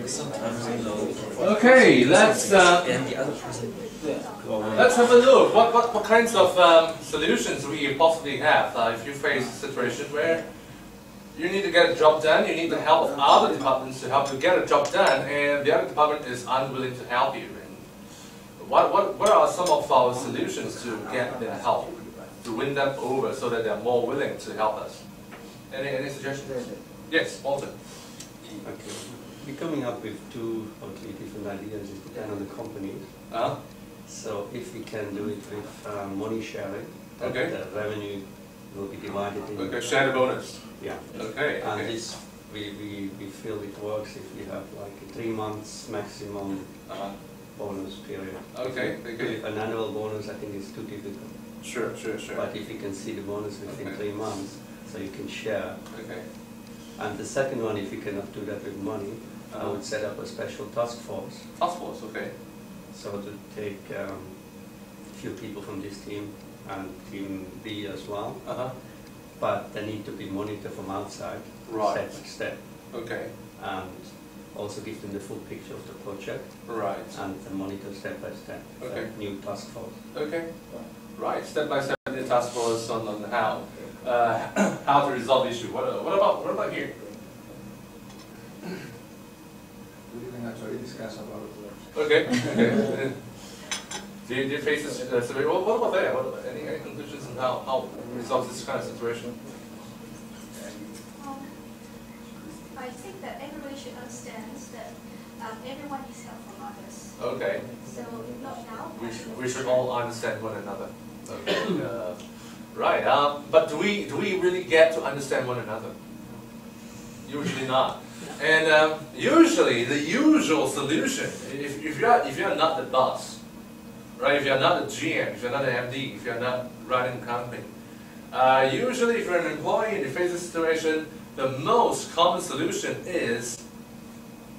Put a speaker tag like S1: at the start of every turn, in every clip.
S1: Okay, let's have a look. What kinds of solutions we possibly have if you face a situation where you need to get a job done, you need the help of other departments to help you get a job done, and the other department is unwilling to help you. And what are some of our solutions to get them help, to win them over so that they're more willing to help us? Any suggestions? Yes, Walter.
S2: Okay. We're coming up with 2 or 3 different ideas. It depends on the companies. So if we can do it with money sharing,
S1: okay,
S2: the revenue will be divided in.
S1: Okay, share the bonus.
S2: Yeah.
S1: Okay.
S2: And this we feel it works if we have like a 3 months maximum bonus period.
S1: Okay.
S2: If an annual bonus, I think it's too difficult.
S1: Sure.
S2: But if you can see the bonus within 3 months, so you can share.
S1: Okay.
S2: And the second one, if you cannot do that with money, I would set up a special task force.
S1: Task force, okay.
S2: So to take a few people from this team and team B as well. But they need to be monitored from outside,
S1: right,
S2: step by step.
S1: Okay.
S2: And also give them the full picture of the project.
S1: Right.
S2: And monitor step by step.
S1: Okay.
S2: New task force.
S1: Okay. Right. Step by step, the task force on how to resolve the issue. What about here?
S3: We didn't actually discuss about it.
S1: Okay. Do you face this survey? What about there? Any conclusions on how to resolve this kind of situation?
S4: I think that everybody should understand that everyone needs help from others.
S1: Okay.
S4: So not now.
S1: We should all understand one another. Okay. Right. But do we really get to understand one another? Usually not. And usually the usual solution, if you're not the boss, right? If you're not the GM, if you're not the MD, if you're not running the company, usually if you're an employee and you face a situation, the most common solution is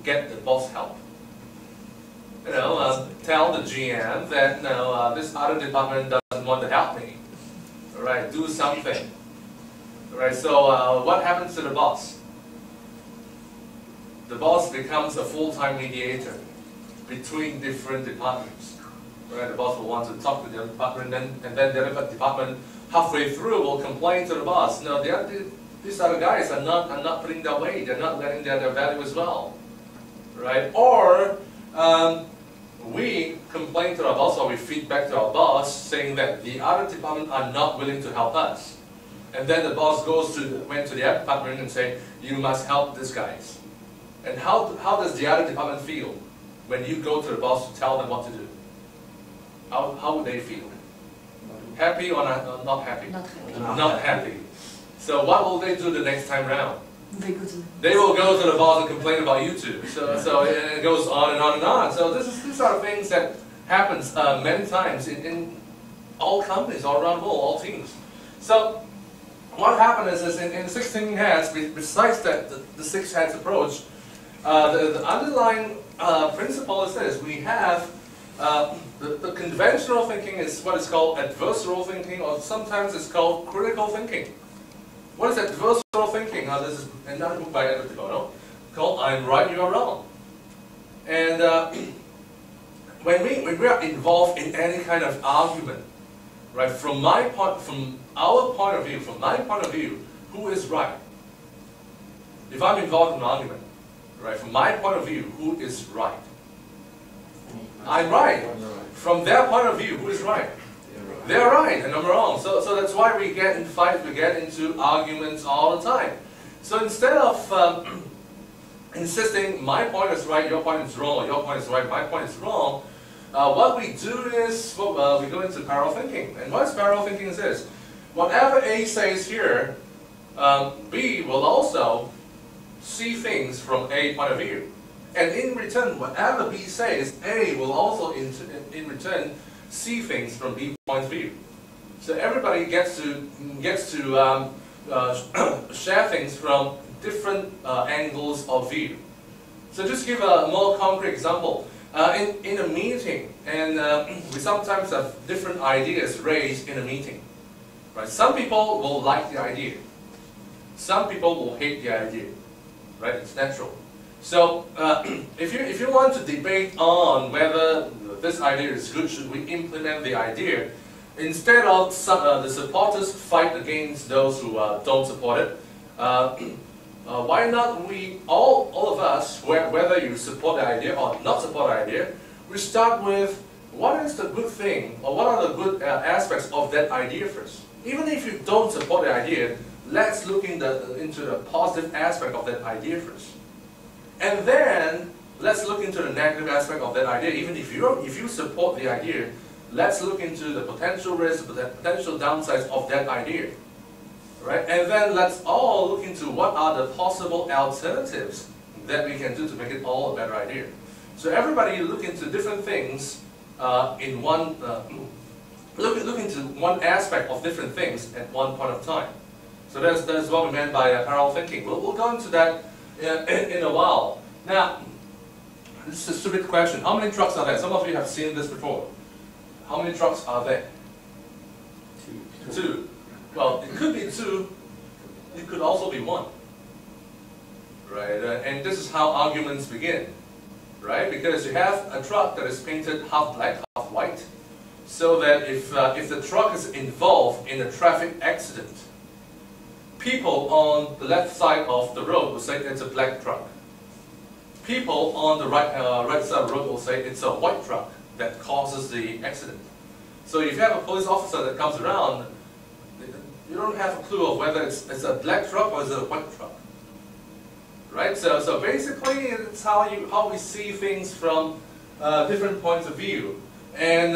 S1: get the boss help. You know, tell the GM that no, this other department doesn't want to help me. Right? Do something. Right? So what happens to the boss? The boss becomes a full-time mediator between different departments. Right? The boss will want to talk to the other department, and then the other department halfway through will complain to the boss. No, these other guys are not putting their weight. They're not letting their value as well. Right? Or we complain to our boss, or we feed back to our boss saying that the other department are not willing to help us. And then the boss went to the other department and say, you must help these guys. And how does the other department feel when you go to the boss to tell them what to do? How would they feel? Happy or not happy?
S5: Not happy.
S1: Not happy. So what will they do the next time round?
S5: They
S1: will go to the boss and complain about you too. So it goes on and on and on. So these are things that happens many times in all companies all around the world, all teams. So what happens is in 16 Hats, besides that the 6 Hats approach, the underlying principle is this: we have the conventional thinking is what is called adversarial thinking, or sometimes it's called critical thinking. What is adversarial thinking? This is another book by Edward de Bono called "I'm Right, You Are Wrong." And when we are involved in any kind of argument, right? From my point of view, who is right? If I'm involved in an argument, right? From my point of view, who is right? I'm right. From their point of view, who is right? They're right and I'm wrong. So that's why we get in fights, we get into arguments all the time. So instead of insisting my point is right, your point is wrong, or your point is right, my point is wrong, what we do is we go into parallel thinking. And what is parallel thinking is this: whatever A says here, B will also see things from A point of view. And in return, whatever B says, A will also in return see things from B point of view. So everybody gets to share things from different angles of view. So just give a more concrete example. In a meeting, and we sometimes have different ideas raised in a meeting. Right? Some people will like the idea. Some people will hate the idea. Right? It's natural. So if you want to debate on whether this idea is good, should we implement the idea, instead of the supporters fight against those who don't support it, why not we, all of us, whether you support the idea or not support the idea, we start with what is the good thing, or what are the good aspects of that idea first. Even if you don't support the idea, let's look into the positive aspect of that idea first. And then, let's look into the negative aspect of that idea. Even if you support the idea, let's look into the potential risks, the potential downsides of that idea. Right? And then let's all look into what are the possible alternatives that we can do to make it all a better idea. So everybody look into different things in one, look into one aspect of different things at one point of time. So that's what we meant by parallel thinking. We'll go into that in a while. Now, this is a stupid question. How many trucks are there? Some of you have seen this before. How many trucks are there? Two. Well, it could be two. It could also be one. Right? And this is how arguments begin. Right? Because you have a truck that is painted half black, half white, so that if the truck is involved in a traffic accident, people on the left side of the road will say it's a black truck. People on the right side of the road will say it's a white truck that causes the accident. So if you have a police officer that comes around, you don't have a clue of whether it's a black truck or it's a white truck. Right? So basically it's how we see things from different points of view. And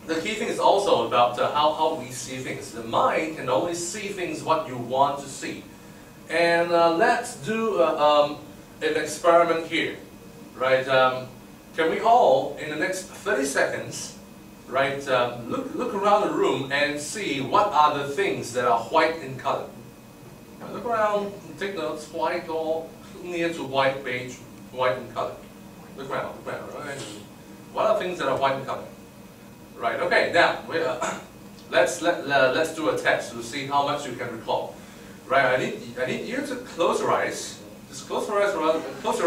S1: the key thing is also about how we see things. The mind can only see things what you want to see. And let's do an experiment here. Right? Can we all, in the next 30 seconds, right, look around the room and see what are the things that are white in color? Look around, take notes, white or near to white, beige, white in color. Look around, right? What are things that are white in color? Right, okay, now, let's do a test to see how much you can recall. Right, I need you to close your eyes. Just close your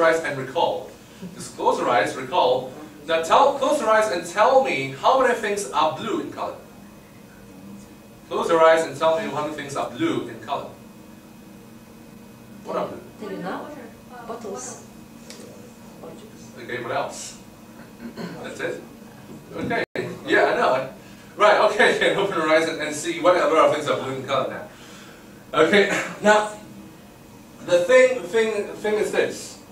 S1: eyes and recall. Just close your eyes, recall. Now close your eyes and tell me how many things are blue in color. Close your eyes and tell me how many things are blue in color. What are blue?
S4: Bottles.
S1: Okay, what else? That's it? Okay, yeah, I know. Right, okay, open your eyes and see what other things are blue in color now. Okay, now, the thing is this,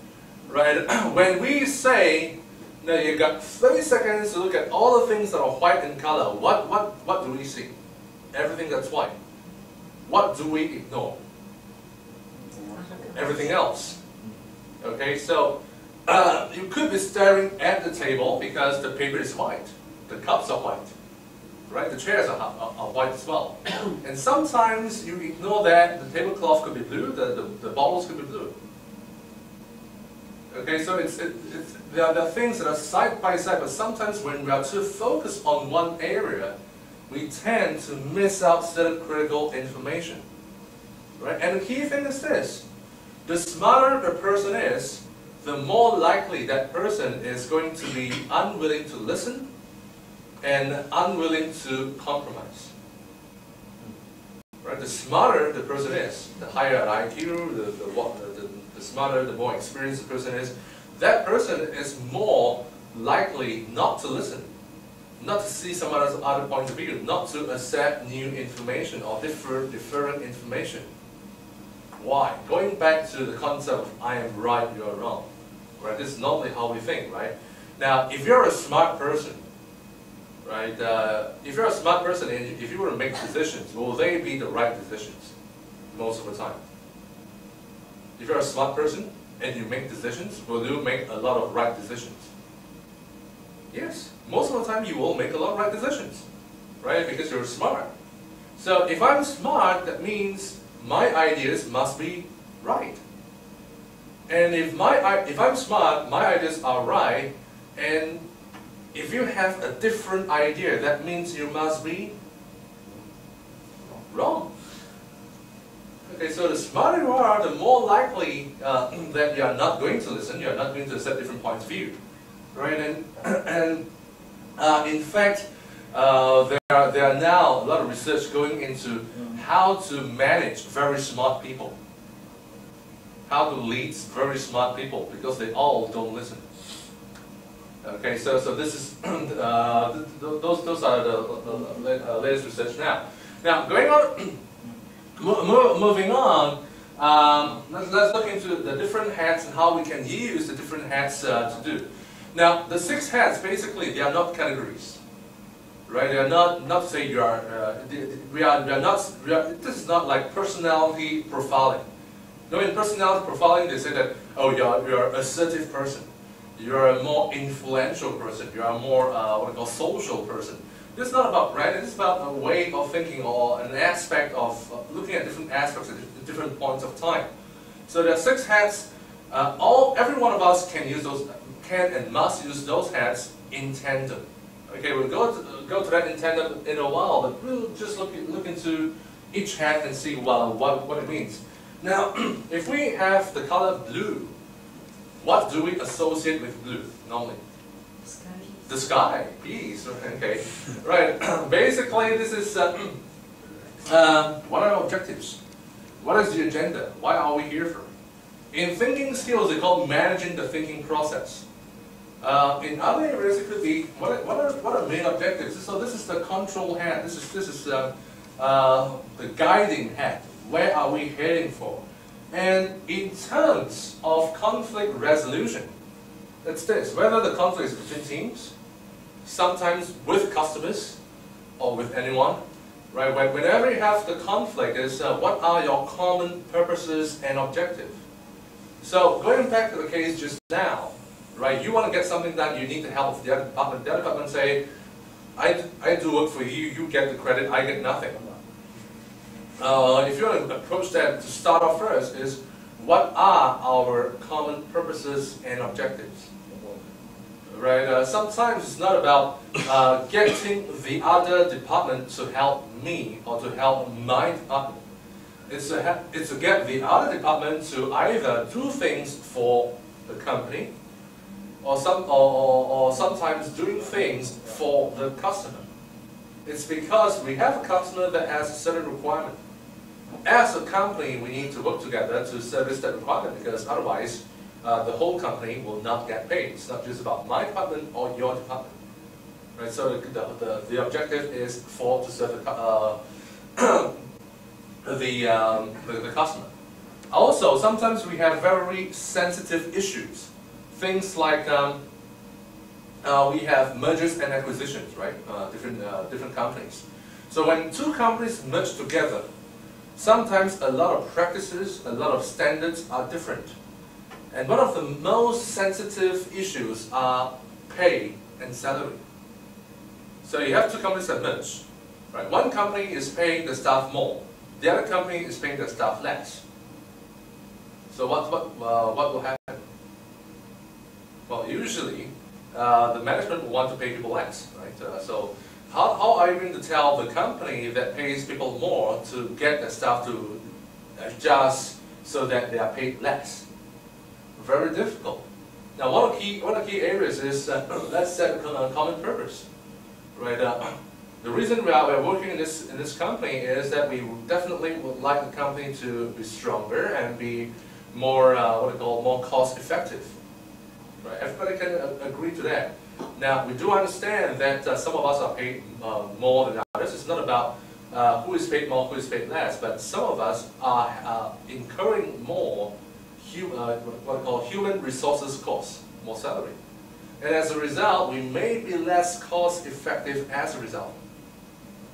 S1: right? When we say, now you got 30 seconds to look at all the things that are white in color, what do we see? Everything that's white. What do we ignore? Everything else. Okay, so you could be staring at the table because the paper is white, the cups are white, right? The chairs are white as well. And sometimes you ignore that. The tablecloth could be blue, the bottles could be blue. Okay, so there are things that are side by side, but sometimes when we are too focused on one area, we tend to miss out certain critical information. Right? And the key thing is this. The smarter the person is, the more likely that person is going to be unwilling to listen and unwilling to compromise. Right? The smarter the person is, the higher IQ, the smarter, the more experienced the person is, that person is more likely not to listen, not to see some other point of view, not to accept new information or different information. Why? Going back to the concept of I am right, you are wrong. Right? This is normally how we think, right? Now, if you're a smart person, right? If you're a smart person and if you were to make decisions, will they be the right decisions most of the time? If you're a smart person and you make decisions, will you make a lot of right decisions? Yes. Most of the time you will make a lot of right decisions, right? Because you're smart. So if I'm smart, that means my ideas must be right. And if I'm smart, my ideas are right, and if you have a different idea, that means you must be wrong. Okay, so the smarter you are, the more likely that you are not going to listen, you are not going to accept different points of view, right? And in fact, there are now a lot of research going into how to manage very smart people, how to lead very smart people, because they all don't listen. Okay, so this is those are the latest research now. Now going on, moving on, let's look into the different hats and how we can use the different hats to do. Now the 6 hats, basically they are not categories, right? They are not to say you are this is not like personality profiling. You know, in personality profiling they say that, oh, you're an assertive person. You're a more influential person. You are a more what we call social person. This is not about brand. It's about a way of thinking or an aspect of looking at different aspects at different points of time. So there are 6 hats. Every one of us can use those, can and must use those hats in tandem. Okay, we'll go to that in tandem in a while, but we'll just look into each hat and see what it means. Now, if we have the color blue, what do we associate with blue normally?
S5: Sky.
S1: The sky, peace. Okay, right. Basically, this is what are our objectives? What is the agenda? Why are we here for? In thinking skills, they call managing the thinking process. In other areas, it could be what are main objectives? So this is the control hat. This is the guiding hat. Where are we heading for? And in terms of conflict resolution, it's this: whether the conflict is between teams, sometimes with customers, or with anyone, right? Whenever you have the conflict, is what are your common purposes and objectives? So going back to the case just now, right? You want to get something done, you need the help of the other department. The other department say, I do work for you, you get the credit, I get nothing. If you want to approach that to start off first, is what are our common purposes and objectives? Right? Sometimes it's not about getting the other department to help me or to help my department. It's to get the other department to either do things for the company, or sometimes doing things for the customer. It's because we have a customer that has a certain requirement. As a company, we need to work together to service that requirement, because otherwise the whole company will not get paid. It's not just about my department or your department. Right? So the objective is to serve the customer. Also, sometimes we have very sensitive issues. Things like we have mergers and acquisitions, right? Different companies. So when 2 companies merge together, sometimes a lot of practices, a lot of standards are different. And one of the most sensitive issues are pay and salary. So you have 2 companies that merge. Right? One company is paying the staff more. The other company is paying the staff less. So what will happen? Well, usually the management will want to pay people less, right? So how are you going to tell the company that pays people more to get the staff to adjust so that they are paid less? Very difficult. Now, one of the key areas is let's set a common purpose, right? The reason we're working in this company is that we definitely would like the company to be stronger and be more more cost effective. Right? Everybody can agree to that. Now, we do understand that some of us are paid more than others. It's not about who is paid more, who is paid less, but some of us are incurring more human resources costs, more salary. And as a result, we may be less cost effective as a result.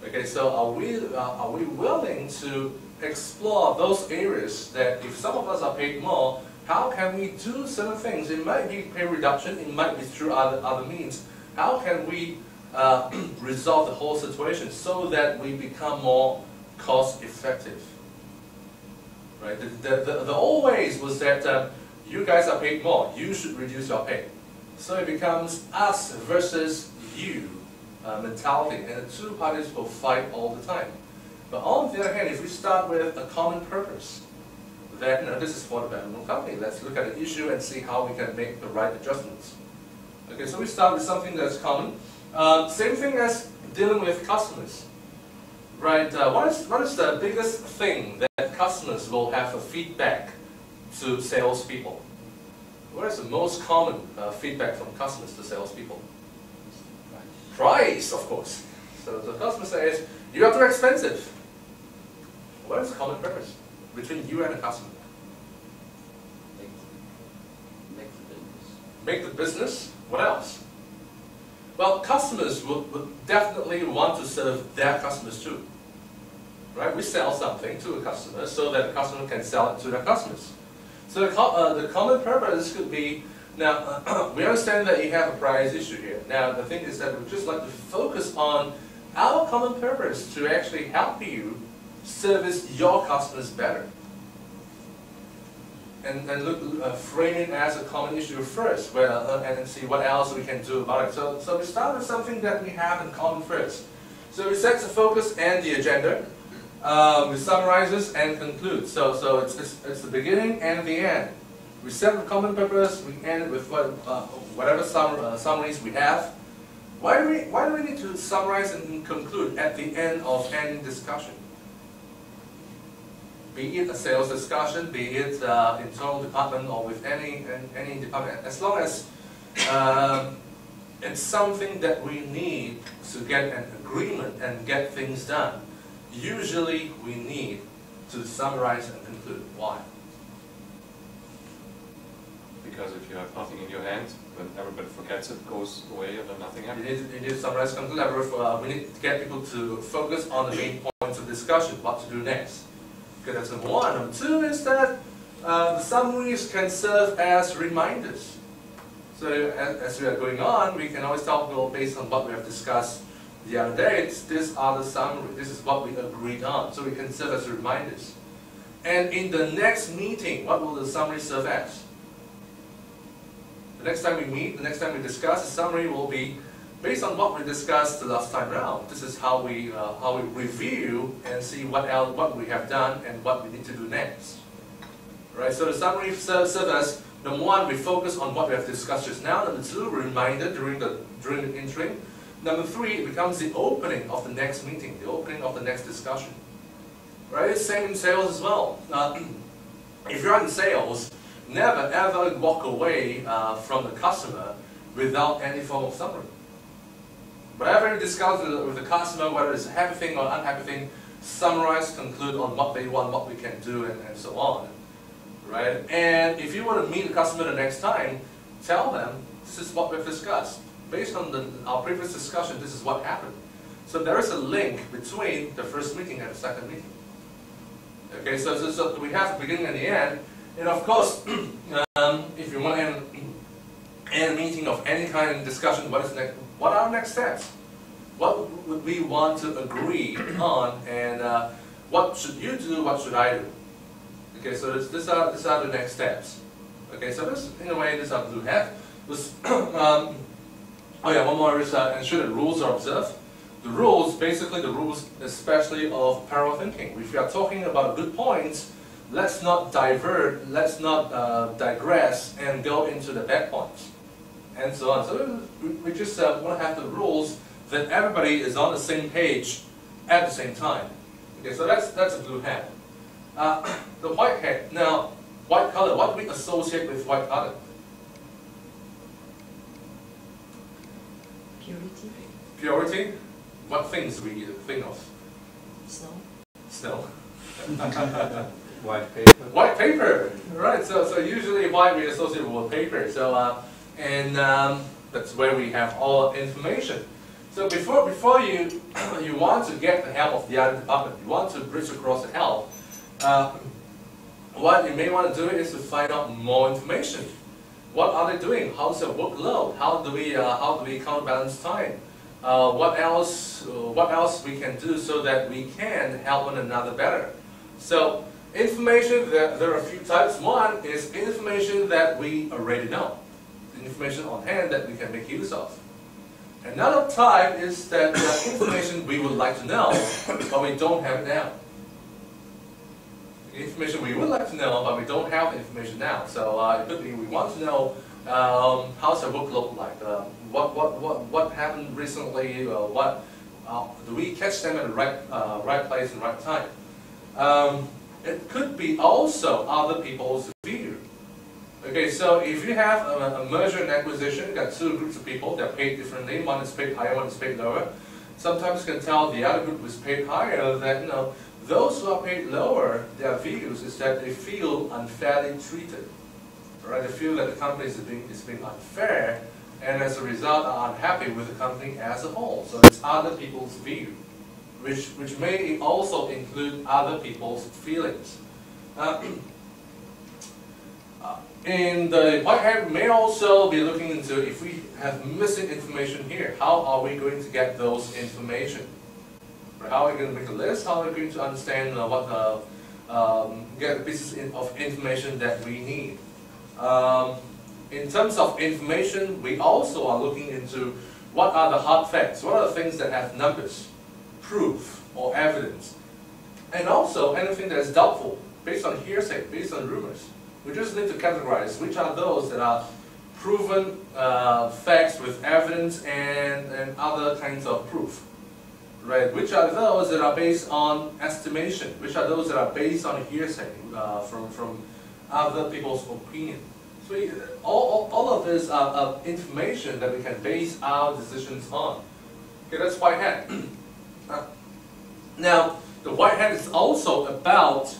S1: Okay, so are we willing to explore those areas that if some of us are paid more, how can we do certain things? It might be pay reduction, it might be through other means. How can we resolve the whole situation so that we become more cost effective? Right? The old ways was that you guys are paid more, you should reduce your pay. So it becomes us versus you mentality, and the 2 parties will fight all the time. But on the other hand, if we start with a common purpose, then this is for the betterment company. Let's look at the issue and see how we can make the right adjustments. Okay, so we start with something that's common. Same thing as dealing with customers, right? What is the biggest thing that customers will have a feedback to salespeople? What is the most common feedback from customers to salespeople? Price, of course. So the customer says, "You are too expensive." What is the common purpose between you and the customer?
S2: Make the business.
S1: Make the business. What else? Well, customers would definitely want to serve their customers too. Right? We sell something to a customer so that the customer can sell it to their customers. So the common purpose could be, now, we understand that you have a price issue here. Now, the thing is that we'd just like to focus on our common purpose to actually help you service your customers better. And frame it as a common issue first, and then see what else we can do about it. So we start with something that we have in common first. So we set the focus and the agenda. We summarizes and concludes. So it's the beginning and the end. We set the common purpose. We end with whatever summaries we have. Why do we need to summarize and conclude at the end of any discussion? Be it a sales discussion, be it internal department, or with any department, as long as it's something that we need to get an agreement and get things done. Usually we need to summarize and conclude. Why?
S5: Because if you have nothing in your hand, when everybody forgets it, goes away, and then nothing happens.
S1: You need to summarize and conclude. We need to get people to focus on the main points of discussion, what to do next. Okay, that's number one. Number two is that the summaries can serve as reminders. So as we are going on, we can always tell people based on what we have discussed the other day, these are the summary, this is what we agreed on. So we can serve as reminders. And in the next meeting, what will the summary serve as? The next time we meet, the next time we discuss, the summary will be based on what we discussed the last time around. This is how we review and see what we have done and what we need to do next. Right? So the summary serves as, number one, we focus on what we have discussed just now. Number two, reminder during the interim. Number three, it becomes the opening of the next meeting, the opening of the next discussion. Right? Same in sales as well. If you're in sales, never ever walk away from the customer without any form of summary. Whatever you discuss with the customer, whether it's a happy thing or unhappy thing, summarize, conclude on what they want, what we can do, and so on. Right? And if you want to meet the customer the next time, tell them this is what we've discussed. Based on our previous discussion, this is what happened. So there is a link between the first meeting and the second meeting. Okay, so we have the beginning and the end. And of course, if you want to end a meeting of any kind of discussion, what are our next steps? What would we want to agree on, and what should you do, what should I do? Okay, so these are the next steps. Okay, so this, in a way, this is our blue hat. Oh yeah, one more is ensure that rules are observed. The rules, basically the rules especially of parallel thinking. If we are talking about good points, let's not divert, let's not digress and go into the bad points, and so on. So we just want to have the rules that everybody is on the same page at the same time. Okay, so that's a blue hat. The white hat. Now, white color. What do we associate with white color?
S6: Purity.
S1: Purity. What things do we think of?
S6: Snow.
S1: Snow.
S2: White paper.
S1: White paper. Right. So usually white we associate with paper. So that's where we have all information. So before you you want to get the help of the other department, you want to bridge across the help. What you may want to do is to find out more information. What are they doing? How's their workload? How do we counterbalance time? What else we can do so that we can help one another better? So information, there are a few types. One is information that we already know, information on hand that we can make use of. Another type is that the information we would like to know, but we don't have it now. Information we would like to know, but we don't have the information now. So it could be we want to know how's the book look like, what happened recently, do we catch them at the right place and right time. It could be also other people's view. Okay, so if you have a merger and acquisition, you got two groups of people, they're paid differently, one is paid higher, one is paid lower. Sometimes you can tell the other group is paid higher that, those who are paid lower, their views is that they feel unfairly treated. Right? They feel that the company is being unfair, and as a result are unhappy with the company as a whole. So it's other people's view, which may also include other people's feelings. In the white hat, we may also be looking into if we have missing information here, how are we going to get those information? How are we going to make a list? How are we going to understand get the pieces of information that we need? In terms of information, we also are looking into what are the hard facts, what are the things that have numbers, proof, or evidence, and also anything that is doubtful, based on hearsay, based on rumors. We just need to categorize which are those that are proven facts with evidence and other kinds of proof. Right? Which are those that are based on estimation? Which are those that are based on hearsay from other people's opinion? So all of this are information that we can base our decisions on. Okay, that's white hat. Now, the white hat is also about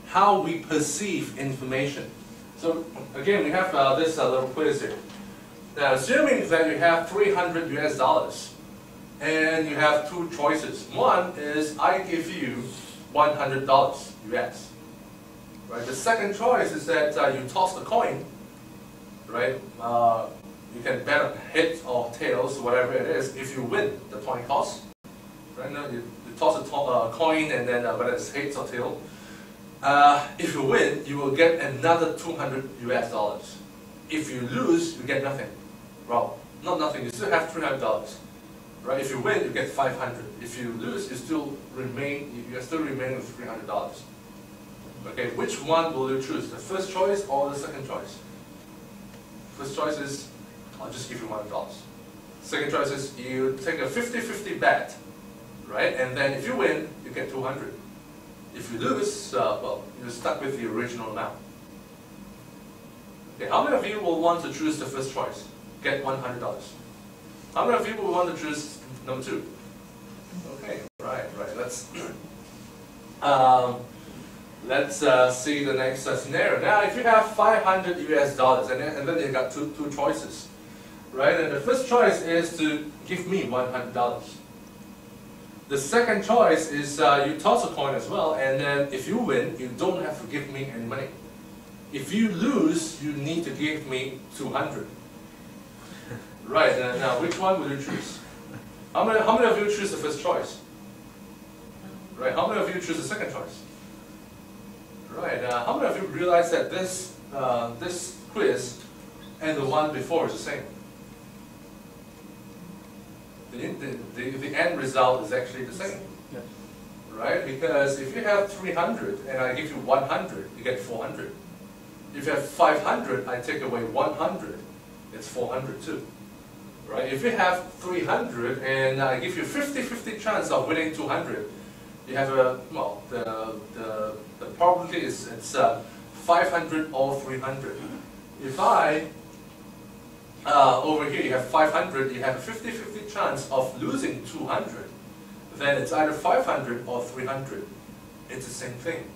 S1: how we perceive information. So again, we have this little quiz here. Now, assuming that you have $300 US, and you have two choices. One is I give you $100 US. Right. The second choice is that you toss the coin. Right. You can bet on heads or tails, whatever it is. If you win, the coin toss. Right. Now you toss a coin, and then whether it's heads or tails. If you win, you will get another $200 US. If you lose, you get nothing. Well, not nothing. You still have $300. Right? If you win, you get $500. If you lose, you still remain. You are still remaining with $300. Okay, which one will you choose? The first choice or the second choice? First choice is, I'll just give you $100. Second choice is you take a 50-50 bet, right? And then if you win, you get $200. If you lose, well, you're stuck with the original amount. Okay, how many of you will want to choose the first choice? Get $100. How many of you will want to choose number 2? Okay, right. Let's see the next scenario. Now, if you have $500 US, and then you got two choices, right? And the first choice is to give me $100. The second choice is you toss a coin as well, and then if you win, you don't have to give me any money. If you lose, you need to give me $200. Right, now which one will you choose? How many of you choose the first choice? Right, how many of you choose the second choice? Right, how many of you realize that this quiz and the one before is the same? The end result is actually the same.
S2: Yes.
S1: Right, because if you have 300 and I give you 100, you get 400. If you have 500, I take away 100, it's 400 too. Right? If you have 300 and I give you 50-50 chance of winning 200, you have a, well, the probability is it's 500 or 300. If I over here you have 500, you have a 50-50 chance of losing 200, then it's either 500 or 300. It's the same thing.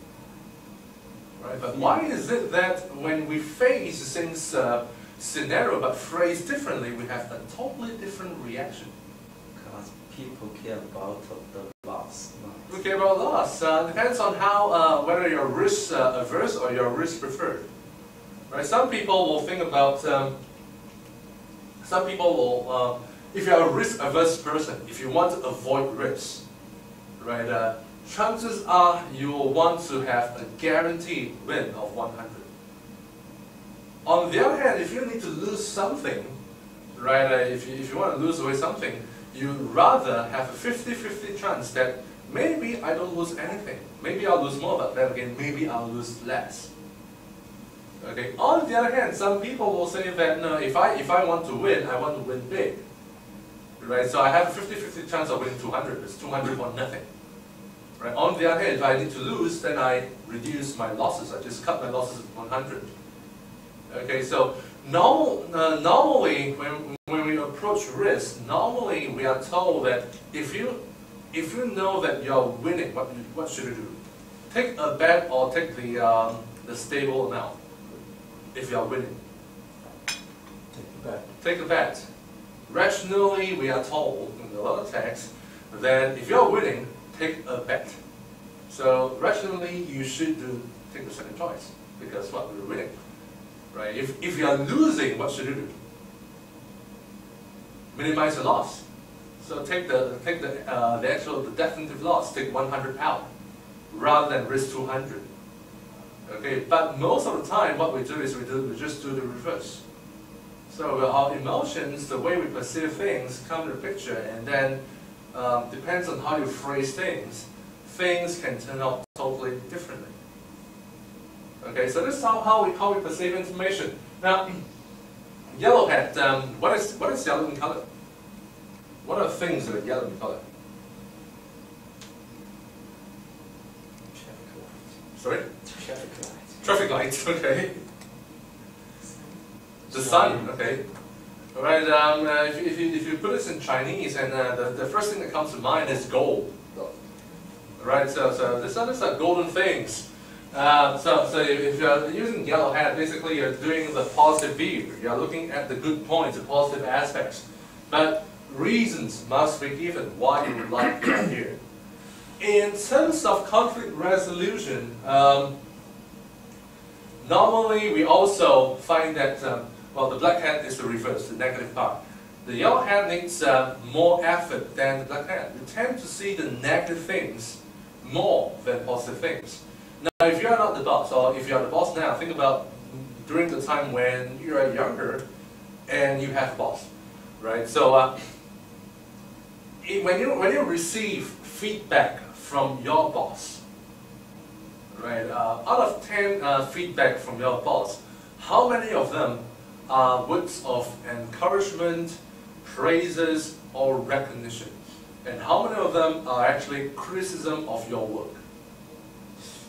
S1: Right? But why is it that when we face the same scenario but phrased differently, we have a totally different reaction?
S2: Because people care about the loss.
S1: We care about loss. Depends on how whether you're risk averse or you're risk preferred. Right? Some people will think about. Some people will, if you're a risk averse person, if you want to avoid risk, right? Chances are you will want to have a guaranteed win of 100. On the other hand, if you need to lose something, right? If you want to lose away something, you rather have a 50-50 chance that maybe I don't lose anything. Maybe I'll lose more, but then again, maybe I'll lose less. Okay. On the other hand, some people will say that no, if I want to win, I want to win big. Right? So I have a 50-50 chance of winning 200. It's 200 or nothing. Right? On the other hand, if I need to lose, then I reduce my losses. I just cut my losses to 100. Okay. So normally, when we approach risk, normally we are told that if you know that you're winning, what should you do? Take a bet or take the stable amount. If you're winning,
S2: Take a bet.
S1: take a bet. Rationally, we are told in a lot of texts that if you're winning, take a bet. So rationally, you should take the second choice because what we're winning, right? If you're losing, what should you do? Minimize the loss. So take the definitive loss. Take 100 out rather than risk 200. Okay, but most of the time, what we do is we just do the reverse. So our emotions, the way we perceive things, come to the picture, and then depends on how you phrase things. Things can turn out totally differently. Okay, so this is how we perceive information. Now, yellowhead. What is yellow in color? What are things that are yellow in color? Sorry?
S2: Traffic lights.
S1: Traffic lights, okay. The sun, okay. Alright, if you put this in Chinese, and the first thing that comes to mind is gold. Right, so these are golden things. So if you're using yellowhead, basically you're doing the positive view. You're looking at the good points, the positive aspects. But reasons must be given why you would like the idea. In terms of conflict resolution, normally we also find that, well, the black hat is the reverse, the negative part. The yellow hat needs more effort than the black hat. You tend to see the negative things more than positive things. Now, if you are not the boss, or if you are the boss now, think about during the time when you are younger and you have a boss, right? So when you receive feedback from your boss, right? Out of 10 feedback from your boss, how many of them are words of encouragement, praises, or recognition? And how many of them are actually criticism of your work?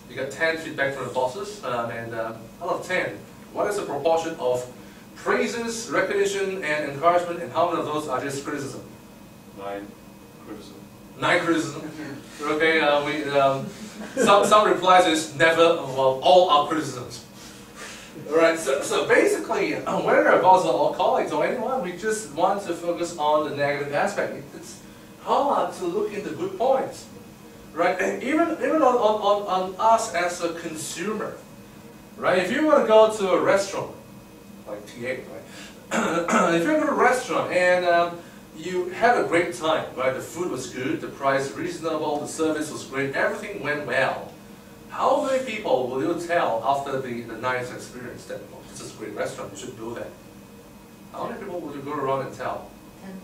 S1: You got 10 feedback from the bosses, and out of 10, what is the proportion of praises, recognition, and encouragement, and how many of those are just criticism?
S5: 9 criticism.
S1: 9 criticism. Okay, some replies is never, well, all are criticisms. Alright, so basically, whether you're a boss or colleagues or anyone, we just want to focus on the negative aspect. It's hard to look into good points. Right, and even on us as a consumer, right? If you want to go to a restaurant, like TA, right? If you go to a restaurant and you had a great time, right? The food was good, the price reasonable, the service was great, everything went well. How many people will you tell after the nice experience that, oh, this is a great restaurant, you should go there? How many people will you go around and tell?
S4: 10.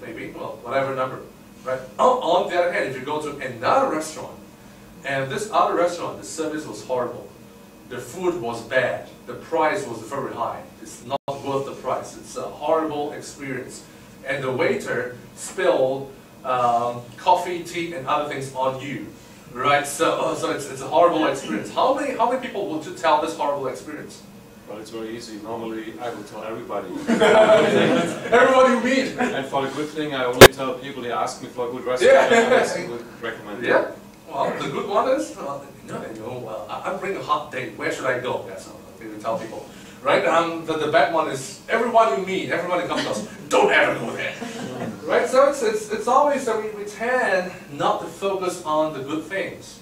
S1: Maybe, well, whatever number. Right. On the other hand, if you go to another restaurant, and this other restaurant, the service was horrible, the food was bad, the price was very high, it's not worth the price, it's a horrible experience, and the waiter spilled coffee, tea, and other things on you, right? So it's a horrible experience. How many people would you tell this horrible experience?
S5: Well, it's very easy. Normally, I will tell everybody.
S1: Everybody you meet.
S5: And for the good thing, I only tell people they ask me for a good restaurant, and I would recommend it.
S1: Yeah. Well, the good one is, I'm bringing a hot date. Where should I go? That's all we tell people. Right? The bad one is, everyone you meet, everybody comes to us, don't ever go there. Right? So it's always that we tend not to focus on the good things.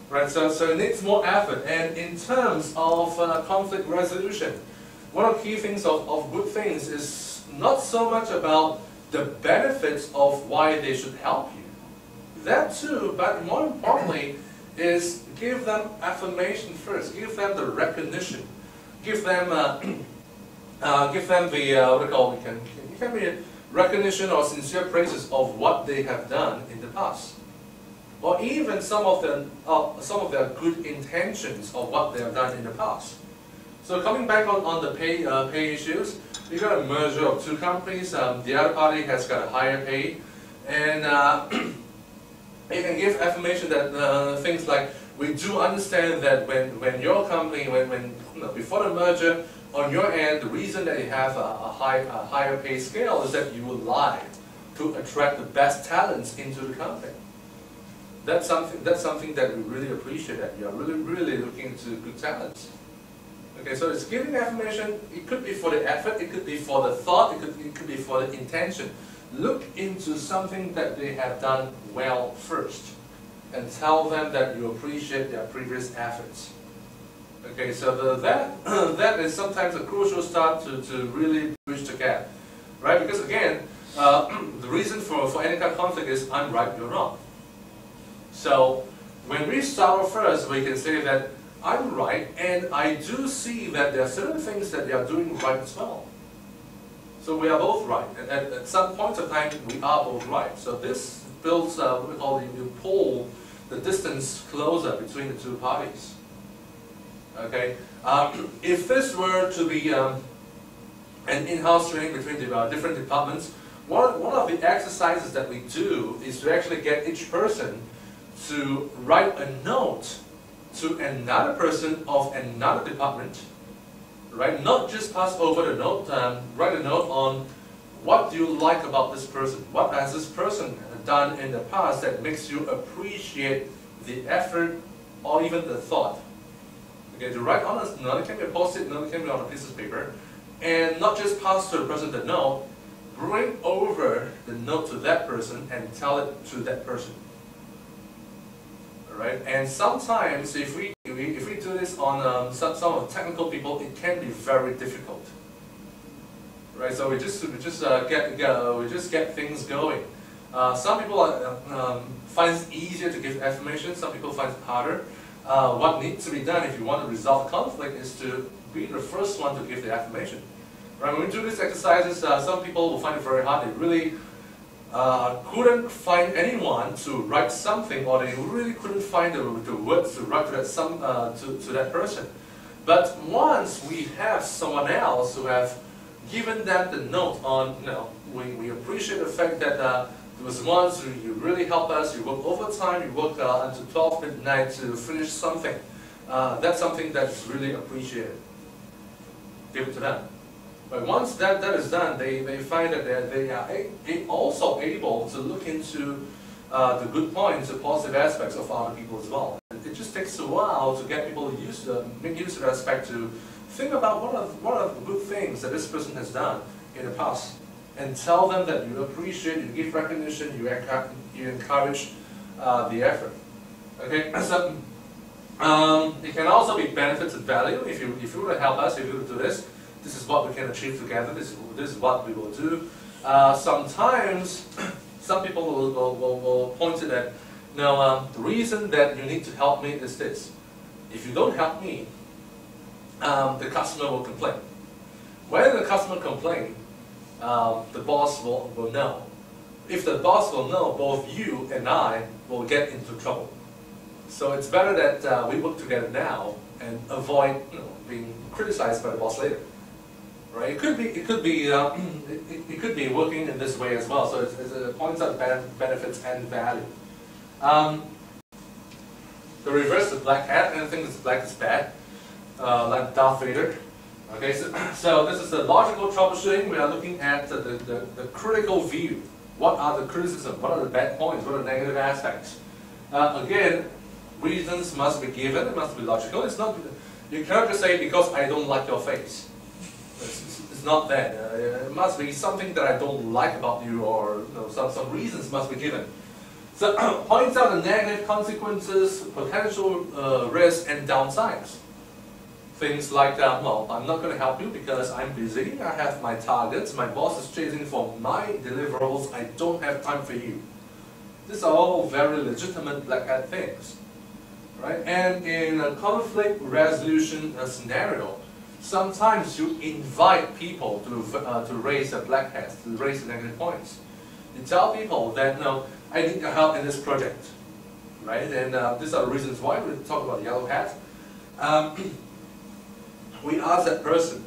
S1: Right, so it needs more effort. And in terms of conflict resolution, one of the key things of good things is not so much about the benefits of why they should help you. That too, but more importantly, is give them affirmation first. Give them the recognition. Give them give them the what do you call it? You can be recognition or sincere praises of what they have done in the past, or even some of their good intentions of what they have done in the past. So coming back on the pay issues, you got a merger of two companies. The other party has got a higher pay, and you can give affirmation that things like, we do understand that when your company, before the merger, on your end, the reason that you have a higher pay scale is that you will lie to attract the best talents into the company. That's something that we really appreciate, that you are really looking into good talents. Okay, so it's giving affirmation. It could be for the effort, it could be for the thought, it could be for the intention. Look into something that they have done well first, and tell them that you appreciate their previous efforts. Okay, so that is sometimes a crucial start to really bridge the gap, right? Because again, the reason for any kind of conflict is I'm right, you're wrong. So when we start off first, we can say that I'm right, and I do see that there are certain things that they are doing right as well. So we are both right, and at some point of time, we are both right. So this builds, what we call, you pull the distance closer between the two parties. Okay, if this were to be an in-house training between the different departments, one of the exercises that we do is to actually get each person to write a note to another person of another department, right? Not just pass over the note, write a note on what do you like about this person, what has this person done in the past that makes you appreciate the effort or even the thought. Okay, to write on a note, it can be a post-it note, it can be on a piece of paper, and not just pass to the person the note, bring over the note to that person and tell it to that person. Alright, and sometimes if we do this on some of the technical people, it can be very difficult. Right, so we just get things going. Some people find it easier to give affirmation. Some people find it harder. What needs to be done if you want to resolve conflict is to be the first one to give the affirmation. Right, when we do these exercises, some people will find it very hard. They really couldn't find anyone to write something, or they really couldn't find the words to write to that person. But once we have someone else who have given them the note on, we appreciate the fact that there was once you really helped us, you worked overtime, you worked until 12 midnight to finish something. That's something that's really appreciated. Give it to them. But once that is done, they find that they are also able to look into the good points, the positive aspects of other people as well. And it just takes a while to get people make use of that aspect, to think about what are the good things that this person has done in the past, and tell them that you appreciate, you give recognition, you encourage the effort. Okay, so it can also be benefits and value. If you were to help us, if you were to do this. This is what we can achieve together. This is what we will do. Sometimes some people will point to that. Now, the reason that you need to help me is this. If you don't help me, the customer will complain. When the customer complains, the boss will know. If the boss will know, both you and I will get into trouble. So it's better that we work together now and avoid being criticized by the boss later. Right? It could be working in this way as well. So it points out benefits and value. The reverse of black hat, anything that's black is bad, like Darth Vader. Okay, so this is the logical troubleshooting. We are looking at the critical view. What are the criticisms? What are the bad points? What are the negative aspects? Again, reasons must be given. It must be logical. It's not. You cannot just say because I don't like your face. It's not that. It must be something that I don't like about you, or some reasons must be given. So points out the negative consequences, potential risks, and downsides. Things like, well, I'm not going to help you because I'm busy. I have my targets. My boss is chasing for my deliverables. I don't have time for you. These are all very legitimate black hat things, right? And in a conflict resolution scenario, sometimes you invite people to raise their black hats, to raise the negative points. You tell people that, no, I need your help in this project, right? And these are the reasons why we talk about yellow hat. We ask that person,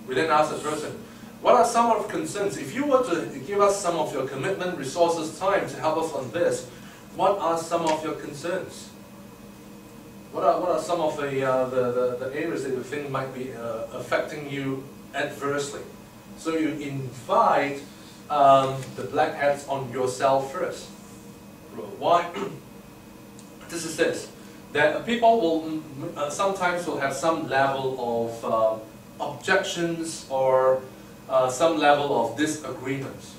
S1: we then ask the person, what are some of the concerns? If you were to give us some of your commitment, resources, time to help us on this, what are some of your concerns? What are some of the areas that you think might be affecting you adversely? So you invite the black hats on yourself first. Why? This is this. That people will sometimes will have some level of objections or some level of disagreements.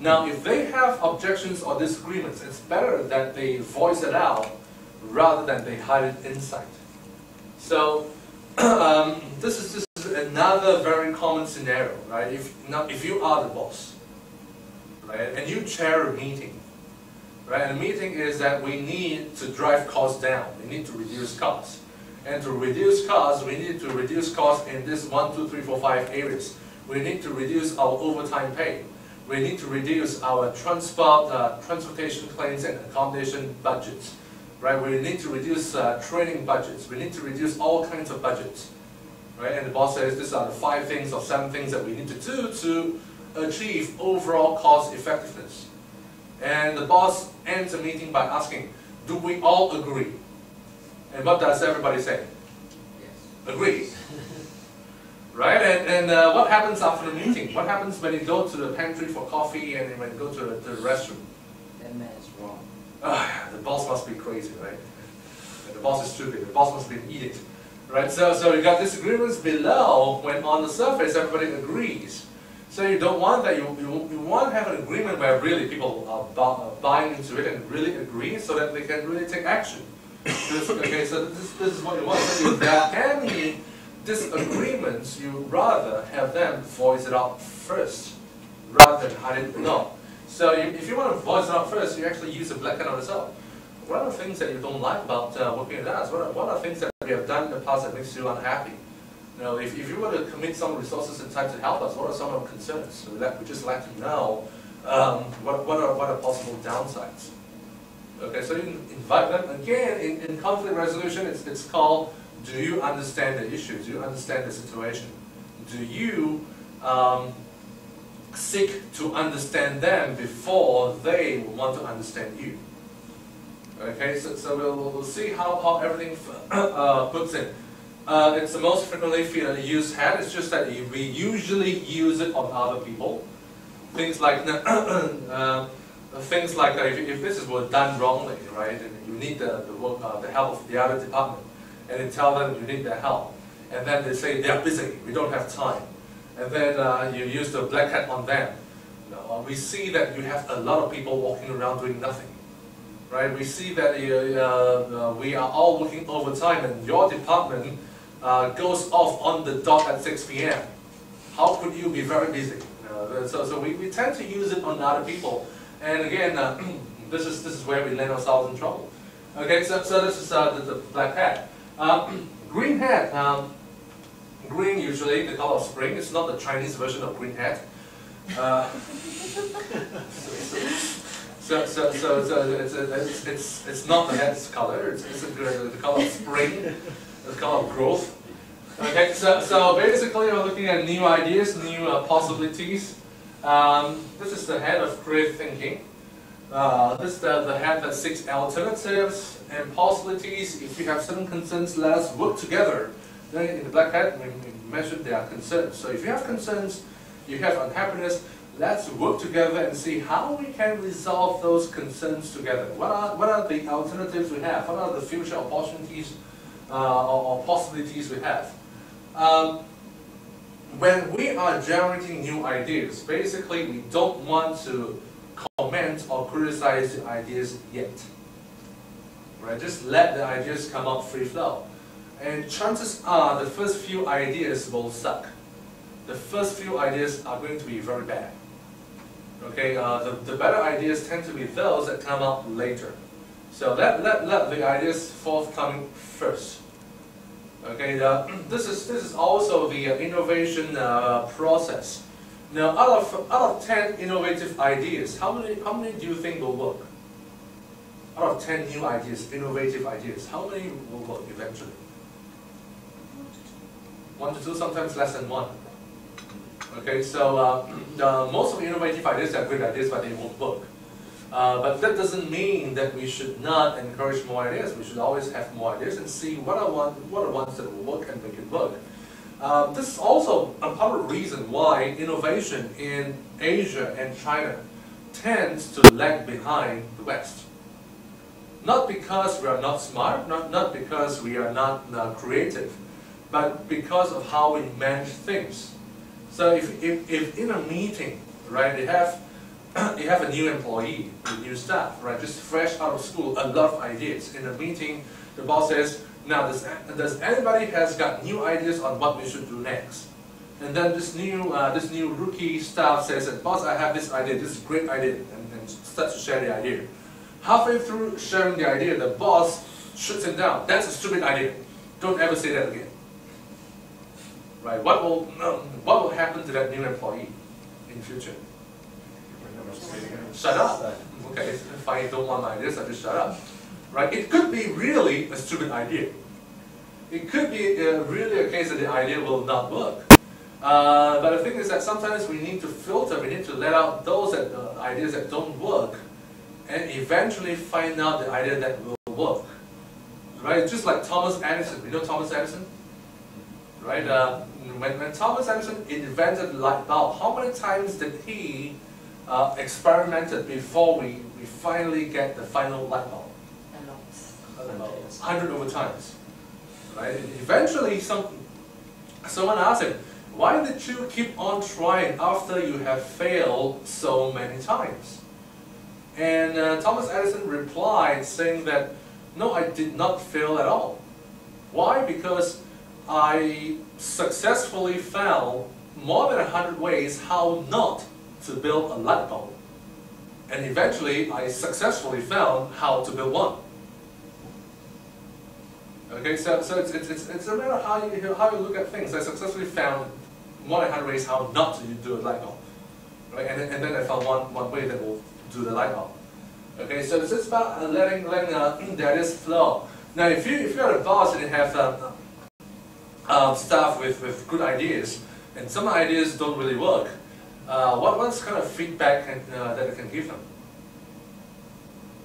S1: Now, if they have objections or disagreements, it's better that they voice it out rather than they hide it inside. So, this is another very common scenario, right? If you are the boss, right, and you chair a meeting, right, and the meeting is that we need to drive costs down, we need to reduce costs. And to reduce costs, we need to reduce costs in this 1, 2, 3, 4, 5 areas. We need to reduce our overtime pay. We need to reduce our transportation claims and accommodation budgets. Right? We need to reduce training budgets. We need to reduce all kinds of budgets. Right? And the boss says these are the 5 things or 7 things that we need to do to achieve overall cost effectiveness. And the boss ends the meeting by asking, do we all agree? And what does everybody say? Yes. Agree. Right? And what happens after the meeting? What happens when you go to the pantry for coffee and when you go to the restroom?
S6: That man is wrong.
S1: The boss must be crazy, right? And the boss is stupid. The boss must be an idiot. Right? So you got disagreements below when on the surface everybody agrees. So you don't want that. You want to have an agreement where really people are buying into it and really agree so that they can really take action. Okay, so this is what you want. So if there are any disagreements, you rather have them voice it out first rather than hide it below. So if you want to voice it out first, you actually use a black hat on yourself. What are the things that you don't like about working with us? What are things that we have done in the past that makes you unhappy? You know, if you were to commit some resources and time to help us, what are some of the concerns? So we just like to know what are possible downsides. Okay, so you invite them. Again, in conflict resolution, it's called, do you understand the issue? Do you understand the situation? Do you seek to understand them before they want to understand you? Okay, so we'll see how everything puts in. It's the most frequently used hat. It's just that we usually use it on other people. Things like things like that. If this was done wrongly, right, and you need the help of the other department, and you tell them you need their help, and then they say they are busy, we don't have time, and then you use the black hat on them. We see that you have a lot of people walking around doing nothing, right? We see that we are all working overtime, and your department goes off on the dot at 6 p.m. How could you be very busy? So we tend to use it on other people, and again, this is where we land ourselves in trouble. Okay, so this is the black hat. Green hat. Green usually the color of spring. It's not the Chinese version of green hat. So it's not the hat's color. It's the color of spring, the color of growth. Okay, so basically we're looking at new ideas, new possibilities. This is the hat of creative thinking. This is the hat that seeks alternatives and possibilities. If you have certain concerns, let us work together. Then in the black hat, we mentioned there are concerns. So if you have concerns, you have unhappiness, let's work together and see how we can resolve those concerns together. What are the alternatives we have? What are the future opportunities or possibilities we have? When we are generating new ideas, basically we don't want to comment or criticize the ideas yet. Right? Just let the ideas come out free flow. And chances are the first few ideas will suck. The first few ideas are going to be very bad. Okay, the better ideas tend to be those that come out later. So let the ideas forthcoming first. Okay, this is also the innovation process. Now, out of 10 innovative ideas, how many do you think will work? Out of 10 new ideas, innovative ideas, how many will work eventually? 1 to 2, sometimes less than 1. Okay, so most of the innovative ideas are good ideas, but they won't work. But that doesn't mean that we should not encourage more ideas. We should always have more ideas and see what are ones that will work and make it work. This is also a part of the reason why innovation in Asia and China tends to lag behind the West. Not because we are not smart, not because we are not creative, but because of how we manage things. So if in a meeting, right, you have a new employee, a new staff, right, just fresh out of school, a lot of ideas. In a meeting, the boss says, now does anybody has got new ideas on what we should do next? And then this new rookie staff says, boss, I have this idea, this is a great idea, and starts to share the idea. Halfway through sharing the idea, the boss shoots him down. That's a stupid idea. Don't ever say that again. Right? What will happen to that new employee in future? Shut up. Okay, if I don't want my ideas, I just shut up. Right? It could be really a stupid idea. It could be really a case that the idea will not work. But the thing is that sometimes we need to filter, we need to let out those ideas that don't work, and eventually find out the idea that will work. Right? Just like Thomas Edison. You know Thomas Edison? Right? When Thomas Edison invented the light bulb, how many times did he experimented before we finally get the final light bulb? A lot. 100 over times. Right? Eventually, someone asked him, why did you keep on trying after you have failed so many times? And Thomas Edison replied saying that, no, I did not fail at all. Why? Because I successfully found more than 100 ways how not to build a light bulb. And eventually, I successfully found how to build one. Okay, so it's a matter of how you look at things. I successfully found more than 100 ways how not to do a light bulb. Right? And then I found one way that will do the light bulb. Okay, so it's just about letting the ideas flow. Now, if you're a boss and you have staff with good ideas, and some ideas don't really work, what's kind of feedback that you can give them?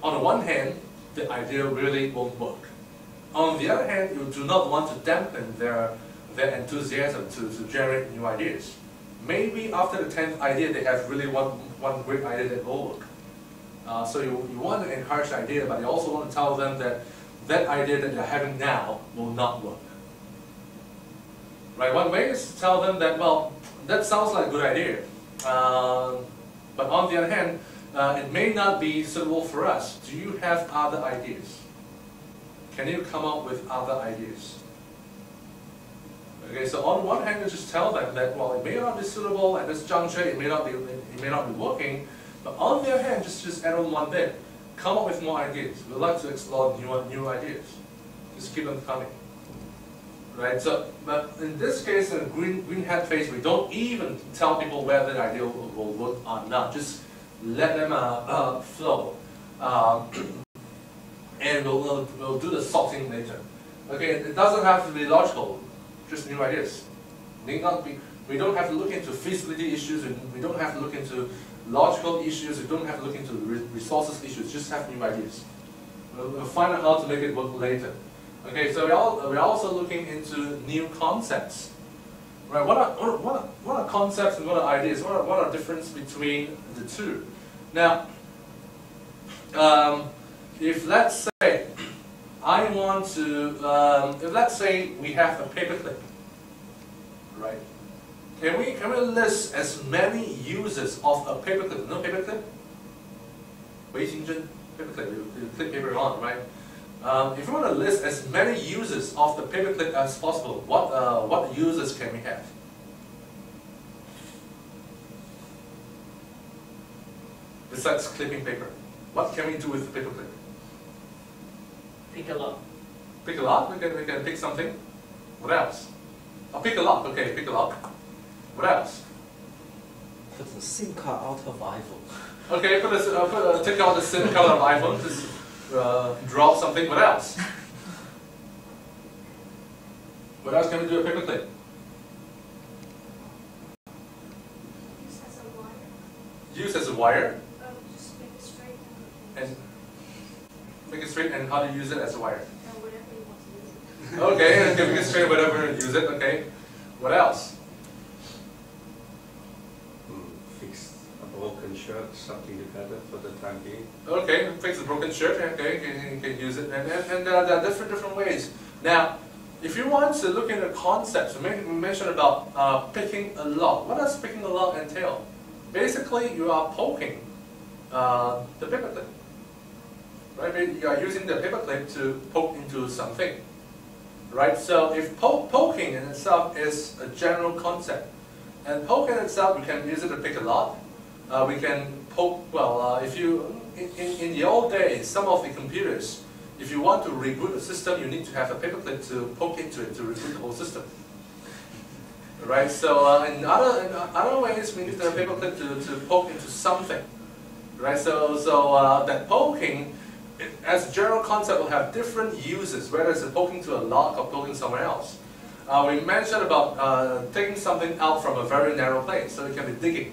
S1: On the one hand, the idea really won't work. On the other hand, you do not want to dampen their enthusiasm to generate new ideas. Maybe after the 10th idea, they have really one great idea that will work. So you want to encourage the idea, but you also want to tell them that that idea that they're having now will not work. Right? One way is to tell them that, well, that sounds like a good idea, but on the other hand, it may not be suitable for us. Do you have other ideas? Can you come up with other ideas? Okay, so on one hand, you just tell them that, well, it may not be suitable at this juncture, it may not be working, but on the other hand, just add on one bit. Come up with more ideas. We'd like to explore new ideas. Just keep them coming. Right? So, but in this case, in the green hat phase, we don't even tell people whether the idea will work or not. Just let them flow. And we'll do the sorting later. Okay, it doesn't have to be logical, just new ideas. Need not be. We don't have to look into feasibility issues. We don't have to look into logical issues. We don't have to look into resources issues. Just have new ideas. We'll find out how to make it work later. Okay, so we're also looking into new concepts. Right? What are concepts and what are ideas? What are the difference between the two? Now, if let's say I want to, if let's say we have a paperclip, right? Can we list as many uses of a paperclip? No paperclip? 微型针 paperclip, you clip paper on, right? If we want to list as many uses of the paperclip as possible, what uses can we have? Besides clipping paper, what can we do with the paperclip?
S6: Pick a lot.
S1: Pick a lot? We can pick something? What else? Pick a lock. Okay, pick a lock. What else?
S2: Put the SIM card out of iPhone.
S1: Okay, take out the SIM card of iPhone. Just draw something. What else? What else can we do a paperclip?
S4: Use as a wire.
S1: Use as a wire
S4: Just make it straight
S1: and make it straight. And how do you use it as a wire?
S4: whatever you want to use it.
S1: Okay, and make it straight, whatever, and use it. Okay. What else?
S2: Fix a broken shirt, something together for the time being.
S1: Okay, fix a broken shirt. Okay, you can use it, and there are different ways. Now, if you want to look into concepts, we mentioned about picking a lock. What does picking a lock entail? Basically, you are poking the paperclip. Right? You are using the paperclip to poke into something. Right? So if poking in itself is a general concept, and poke in itself, we can use it to pick a lock. We can poke. Well, if you in the old days, some of the computers, if you want to reboot a system, you need to have a paperclip to poke into it to reboot the whole system. Right? So in other ways, we need the paperclip to poke into something. Right? So that poking, as a general concept, will have different uses, whether it's poking to a lock or poking somewhere else. We mentioned about taking something out from a very narrow place, so it can be digging.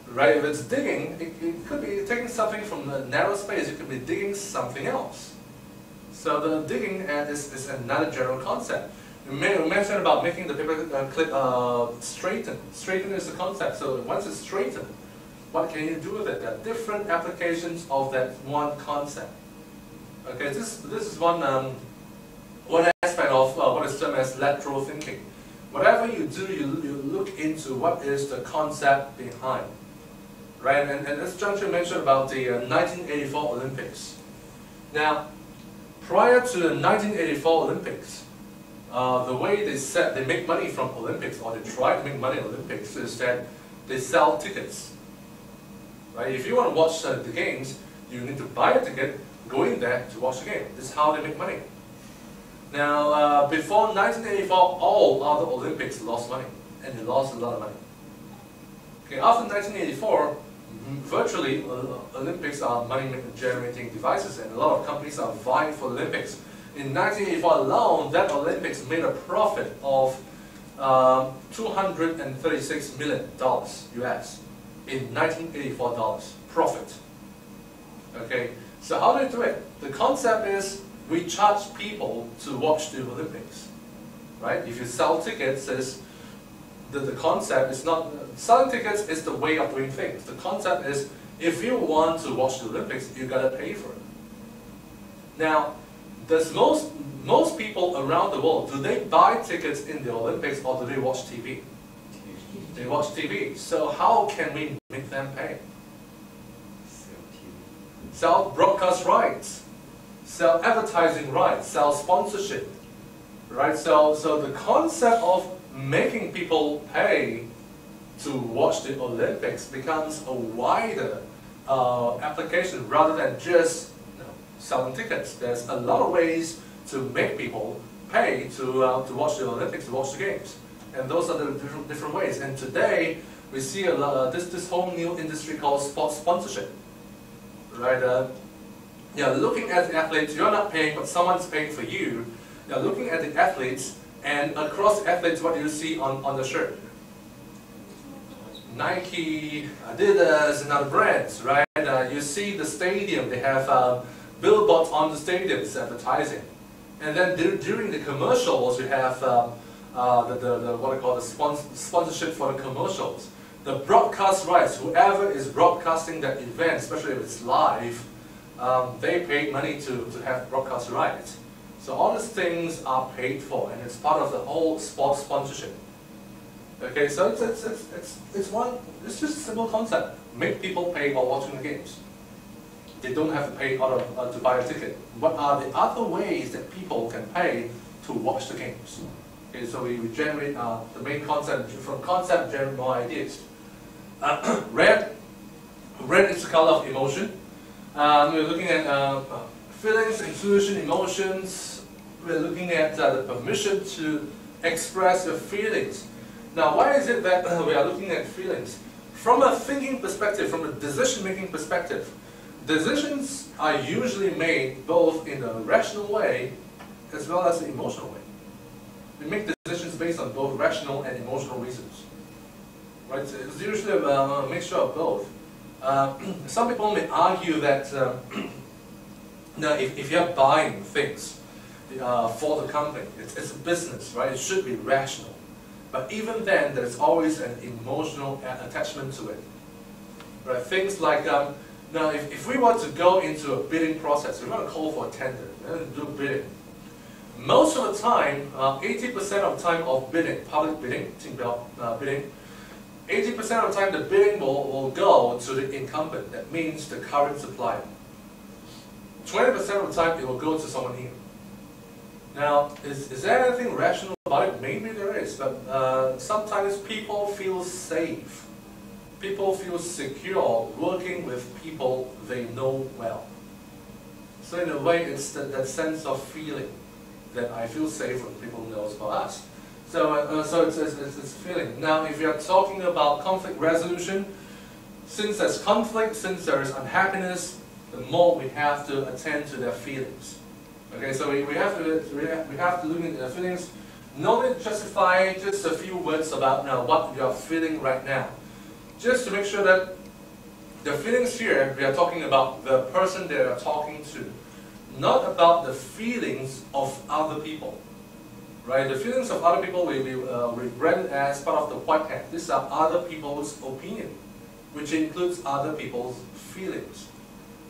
S1: Right? If it's digging, it could be taking something from a narrow space, it could be digging something else. So the digging is another general concept. We mentioned about making the paper clip straighten. Straighten is the concept. So once it's straightened, what can you do with it? There are different applications of that one concept. Okay, this is one aspect of what is termed as lateral thinking. Whatever you do, you look into what is the concept behind. Right, and as Junction mentioned about the 1984 Olympics. Now, prior to the 1984 Olympics, the way they make money from Olympics, or they try to make money in Olympics, is that they sell tickets. Right? If you want to watch the games, you need to buy a ticket, go in there to watch the game. This is how they make money. Now, before 1984, all other Olympics lost money, and they lost a lot of money. Okay, after 1984, virtually Olympics are money-generating devices, and a lot of companies are vying for Olympics. In 1984 alone, that Olympics made a profit of $236 million US in 1984 dollars profit. Okay, so how do they do it? The concept is we charge people to watch the Olympics, right? If you sell tickets, the concept is not selling tickets is the way of doing things. The concept is if you want to watch the Olympics, you gotta pay for it. Now, does most people around the world, do they buy tickets in the Olympics or do they watch TV? They watch TV. So how can we make them pay? Sell broadcast rights, sell advertising rights, sell sponsorship, right? So the concept of making people pay to watch the Olympics becomes a wider application rather than just selling tickets. There's a lot of ways to make people pay to watch the Olympics, to watch the games, and those are the different ways. And today we see a lot this whole new industry called sports sponsorship, right? Looking at the athletes, you're not paying, but someone's paying for you. You're looking at the athletes, and across athletes, what do you see on the shirt? Nike, Adidas, and other brands, right? You see the stadium, they have billboards on the stadiums advertising. And then during the commercials, you have what I call the sponsorship for the commercials. The broadcast rights, whoever is broadcasting that event, especially if it's live, they pay money to have broadcast rights. So all these things are paid for, and it's part of the whole sports sponsorship. Okay, so it's just a simple concept. Make people pay while watching the games. They don't have to pay to buy a ticket. What are the other ways that people can pay to watch the games? Okay, so we generate the main concept, from concept generate more ideas. Red is the color of emotion. We're looking at feelings, intuition, emotions, we're looking at the permission to express your feelings. Now, why is it that we are looking at feelings? From a thinking perspective, from a decision-making perspective, decisions are usually made both in a rational way as well as an emotional way. We make decisions based on both rational and emotional reasons. Right? So it's usually a mixture of both. Some people may argue that now, if you're buying things for the company, it's a business, right? It should be rational. But even then, there's always an emotional attachment to it. Right? Things like, now if we want to go into a bidding process, we want to call for a tender, we want to do bidding. Most of the time, 80% of the time of bidding, public bidding, bidding, 80% of the time the bidding will go to the incumbent, that means the current supplier. 20% of the time it will go to someone new. Now, is there anything rational about it? Maybe there is, but sometimes people feel safe. People feel secure working with people they know well. So in a way, it's that sense of feeling that I feel safe when people know about us. So, so it's a feeling. Now, if you're talking about conflict resolution, since there's conflict, since there's unhappiness, the more we have to attend to their feelings. Okay, so we have to look at their feelings. No need to justify just a few words about what you are feeling right now. Just to make sure that the feelings here, we are talking about the person they are talking to, not about the feelings of other people. Right? The feelings of other people we read as part of the white hat. These are other people's opinion, which includes other people's feelings.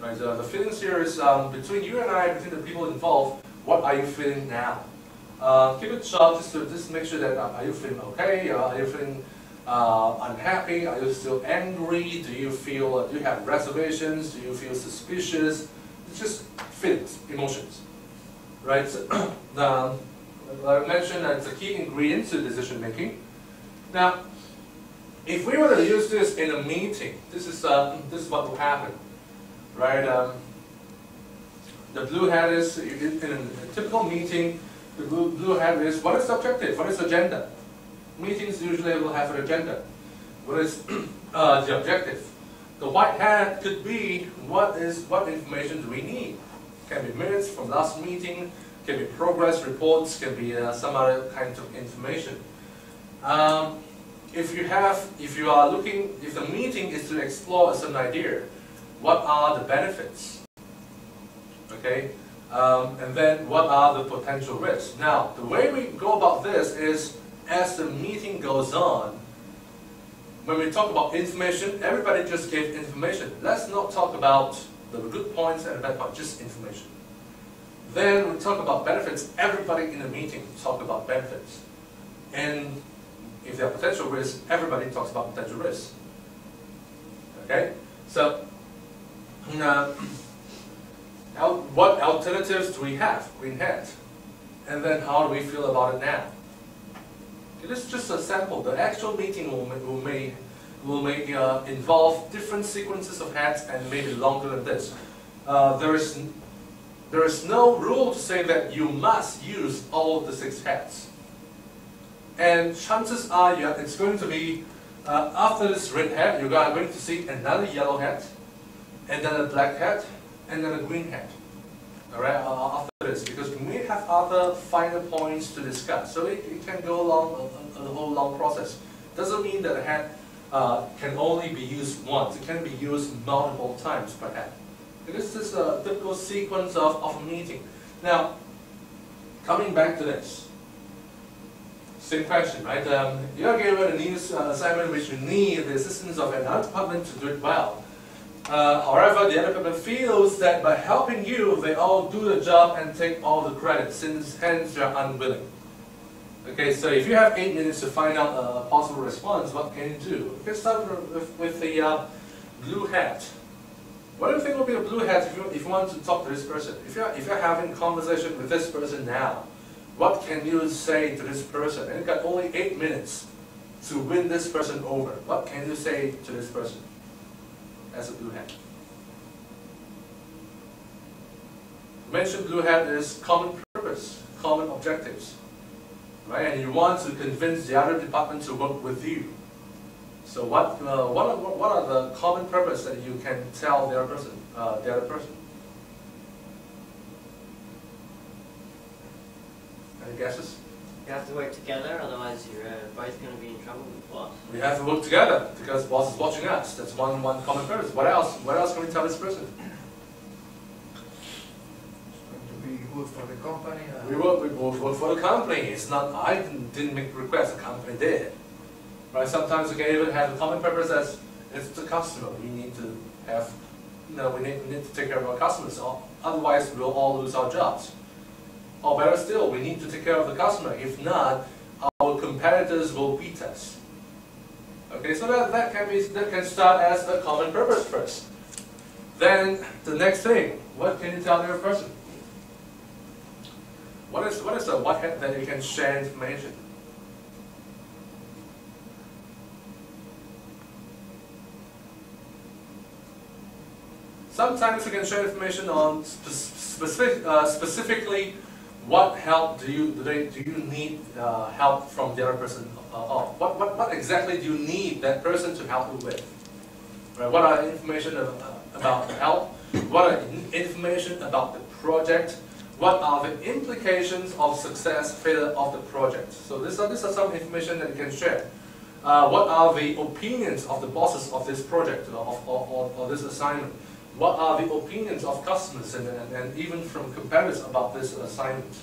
S1: Right? The feelings here is between you and I, between the people involved. What are you feeling now? Keep it short, just to make sure that are you feeling okay? Are you feeling unhappy? Are you still angry? Do you feel? Do you have reservations? Do you feel suspicious? It's just feelings, emotions, right? So, like I mentioned, it's a key ingredient to decision making. Now, if we were to use this in a meeting, this is what will happen, right? The blue hat is in a typical meeting. The blue hat is what is the objective? What is the agenda? Meetings usually will have an agenda. What is the objective? The white hat could be what information do we need? Can be minutes from last meeting, can be progress reports, can be some other kind of information. If the meeting is to explore a certain idea, what are the benefits? Okay, and then what are the potential risks? Now, the way we go about this is as the meeting goes on. When we talk about information, everybody just gave information. Let's not talk about the good points and the bad points, just information. Then we talk about benefits. Everybody in the meeting talk about benefits. And if there are potential risks, everybody talks about potential risks. Okay? So, what alternatives do we have? Green hat. And then how do we feel about it now? This is just a sample. The actual meeting will involve different sequences of hats and maybe longer than this. There is no rule to say that you must use all of the 6 hats. And chances are it's going to be, after this red hat, you are going to see another yellow hat, and then a black hat, and then a green hat. Alright, after this, because we may have other finer points to discuss. So it can go along a whole long process. Doesn't mean that a hat can only be used once. It can be used multiple times per hat. This is a typical sequence of a meeting. Now, coming back to this. Same question, right? You are given a new assignment which you need the assistance of another department to do it well. However, the other department feels that by helping you, they all do the job and take all the credit, since hence you are unwilling. Okay, so if you have 8 minutes to find out a possible response, what can you do? You can start with the blue hat. What do you think will be a blue hat if you want to talk to this person? If you're having a conversation with this person now, what can you say to this person? And you've got only 8 minutes to win this person over. What can you say to this person as a blue hat? Mentioned blue hat is common purpose. common objectives, right? And you want to convince the other department to work with you. So what are the common purpose that you can tell the other person? Any guesses?
S6: You have to work together, otherwise you're both going to be in trouble with the boss.
S1: We have to work together because boss is watching us. That's one common purpose. What else? What else can we tell this person?
S3: To be good for the company.
S1: We work for the company. It's not I didn't make the request. The company did. Right? Sometimes we can even have a common purpose as it's the customer. We need to have, we need to take care of our customers. Otherwise, we'll all lose our jobs. Or better still, we need to take care of the customer. If not, our competitors will beat us. Okay, so that can start as a common purpose first. Then the next thing, what can you tell the other person? What is the what that you can share information? Sometimes we can share information on specifically what help do you need help from the other person? What exactly do you need that person to help you with? Right? What are information about help? What are information about the project? What are the implications of success, failure of the project? So these are some information that you can share. What are the opinions of the bosses of this project or this assignment? What are the opinions of customers and even from competitors about this assignment?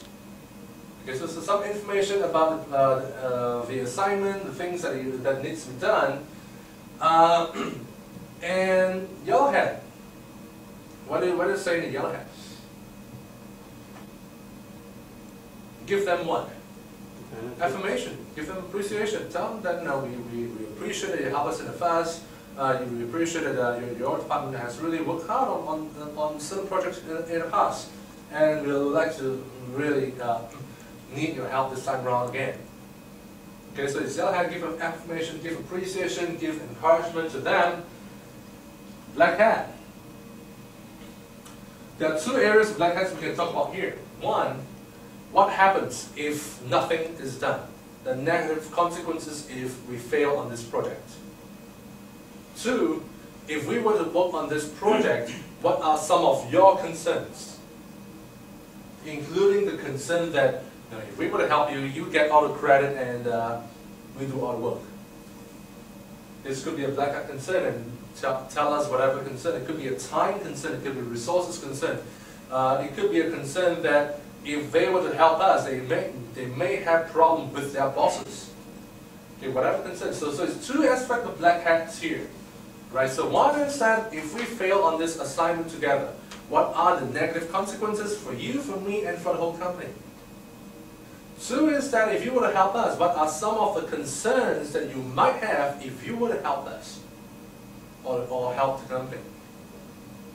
S1: Okay, so some information about the assignment, the things that needs to be done, and yellowhead. What do you say in yellowhead? Give them what? Affirmation. Give them appreciation. Tell them that we appreciate that you help us in the past. We appreciate that your department has really worked hard on certain projects in the past, and we would like to really need your help this time around again. Okay, so it's yellow hat, give them affirmation, give appreciation, give encouragement to them. Black hat. There are two areas of black hats we can talk about here. One, what happens if nothing is done? The negative consequences if we fail on this project. Two, if we were to work on this project, what are some of your concerns? Including the concern that if we were to help you, you get all the credit and we do all the work. This could be a black hat concern, and tell us whatever concern. It could be a time concern, it could be a resources concern. It could be a concern that if they were to help us, they may have problems with their bosses. Okay, whatever concern. So it's two aspects of black hats here. Right? So one is that if we fail on this assignment together, what are the negative consequences for you, for me, and for the whole company? Two is that if you were to help us, what are some of the concerns that you might have if you were to help us or help the company?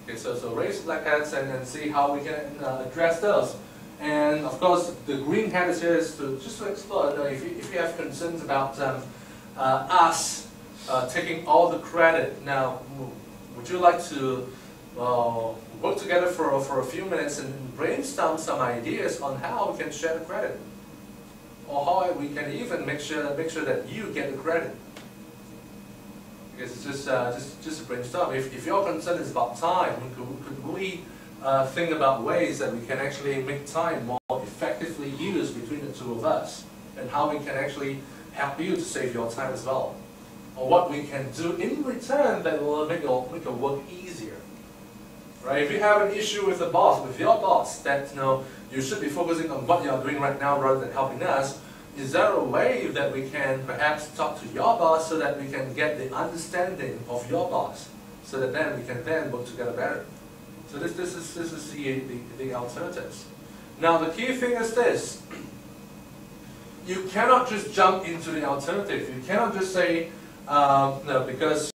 S1: Okay, so raise black hats and see how we can address those. And of course, the green hat is here is just to explore. If you have concerns about us taking all the credit, now would you like to work together for a few minutes and brainstorm some ideas on how we can share the credit, or how we can even make sure that you get the credit? Because it's just a brainstorm. If your concern is about time, could we think about ways that we can actually make time more effectively used between the two of us, and how we can actually help you to save your time as well, or what we can do in return that will make your work easier. Right? If you have an issue with your boss, that you should be focusing on what you are doing right now rather than helping us, is there a way that we can perhaps talk to your boss so that we can get the understanding of your boss, so that then we can then work together better? So this is the alternatives. Now the key thing is this: you cannot just jump into the alternative. You cannot just say no, because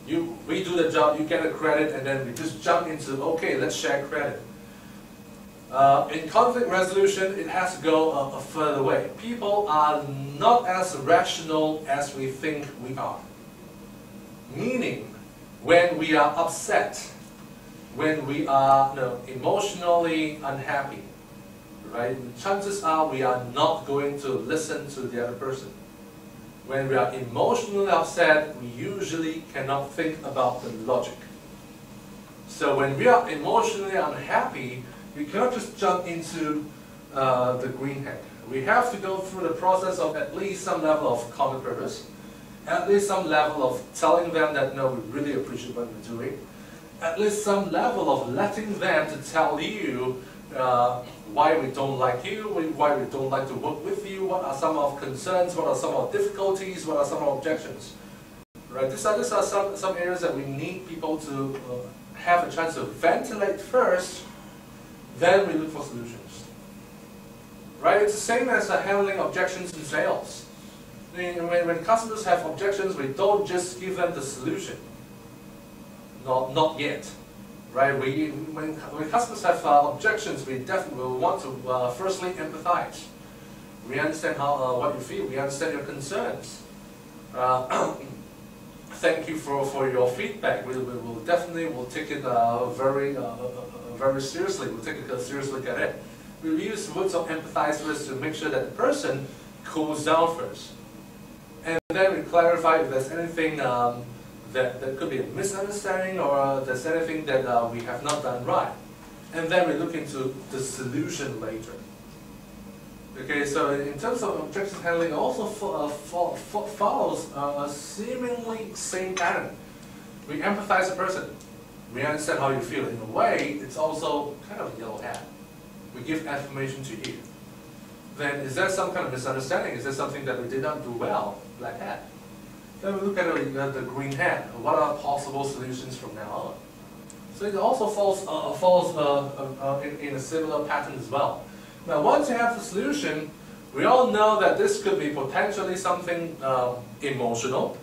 S1: we do the job, you get a credit, and then we just jump into, okay, let's share credit. In conflict resolution, it has to go a further way. People are not as rational as we think we are. Meaning, when we are upset, when we are emotionally unhappy, right? Chances are we are not going to listen to the other person. When we are emotionally upset, we usually cannot think about the logic. So when we are emotionally unhappy, we cannot just jump into the green hat. We have to go through the process of at least some level of common purpose, at least some level of telling them that no, we really appreciate what we're doing, at least some level of letting them to tell you why we don't like you, why we don't like to work with you, what are some of concerns, what are some of difficulties, what are some of objections. Right? These are some areas that we need people to have a chance to ventilate first, then we look for solutions. Right? It's the same as handling objections in sales. When customers have objections, we don't just give them the solution. Not yet. Right? When customers have objections, we definitely will want to firstly empathize. We understand what you feel. We understand your concerns. Thank you for your feedback. We will definitely take it very seriously. We'll take a serious look at it. We'll use words of empathize first to make sure that the person cools down first. And then we clarify if there's anything that could be a misunderstanding or there's anything that we have not done right. And then we look into the solution later. Okay, so in terms of objection handling, it also follows a seemingly same pattern. We empathize the person. We understand how you feel. In a way, it's also kind of a yellow hat. We give affirmation to you. Then is there some kind of misunderstanding? Is there something that we did not do well? Black hat. Then we look at the green hat. What are possible solutions from now on? So it also falls in a similar pattern as well. Now, once you have the solution, we all know that this could be potentially something emotional.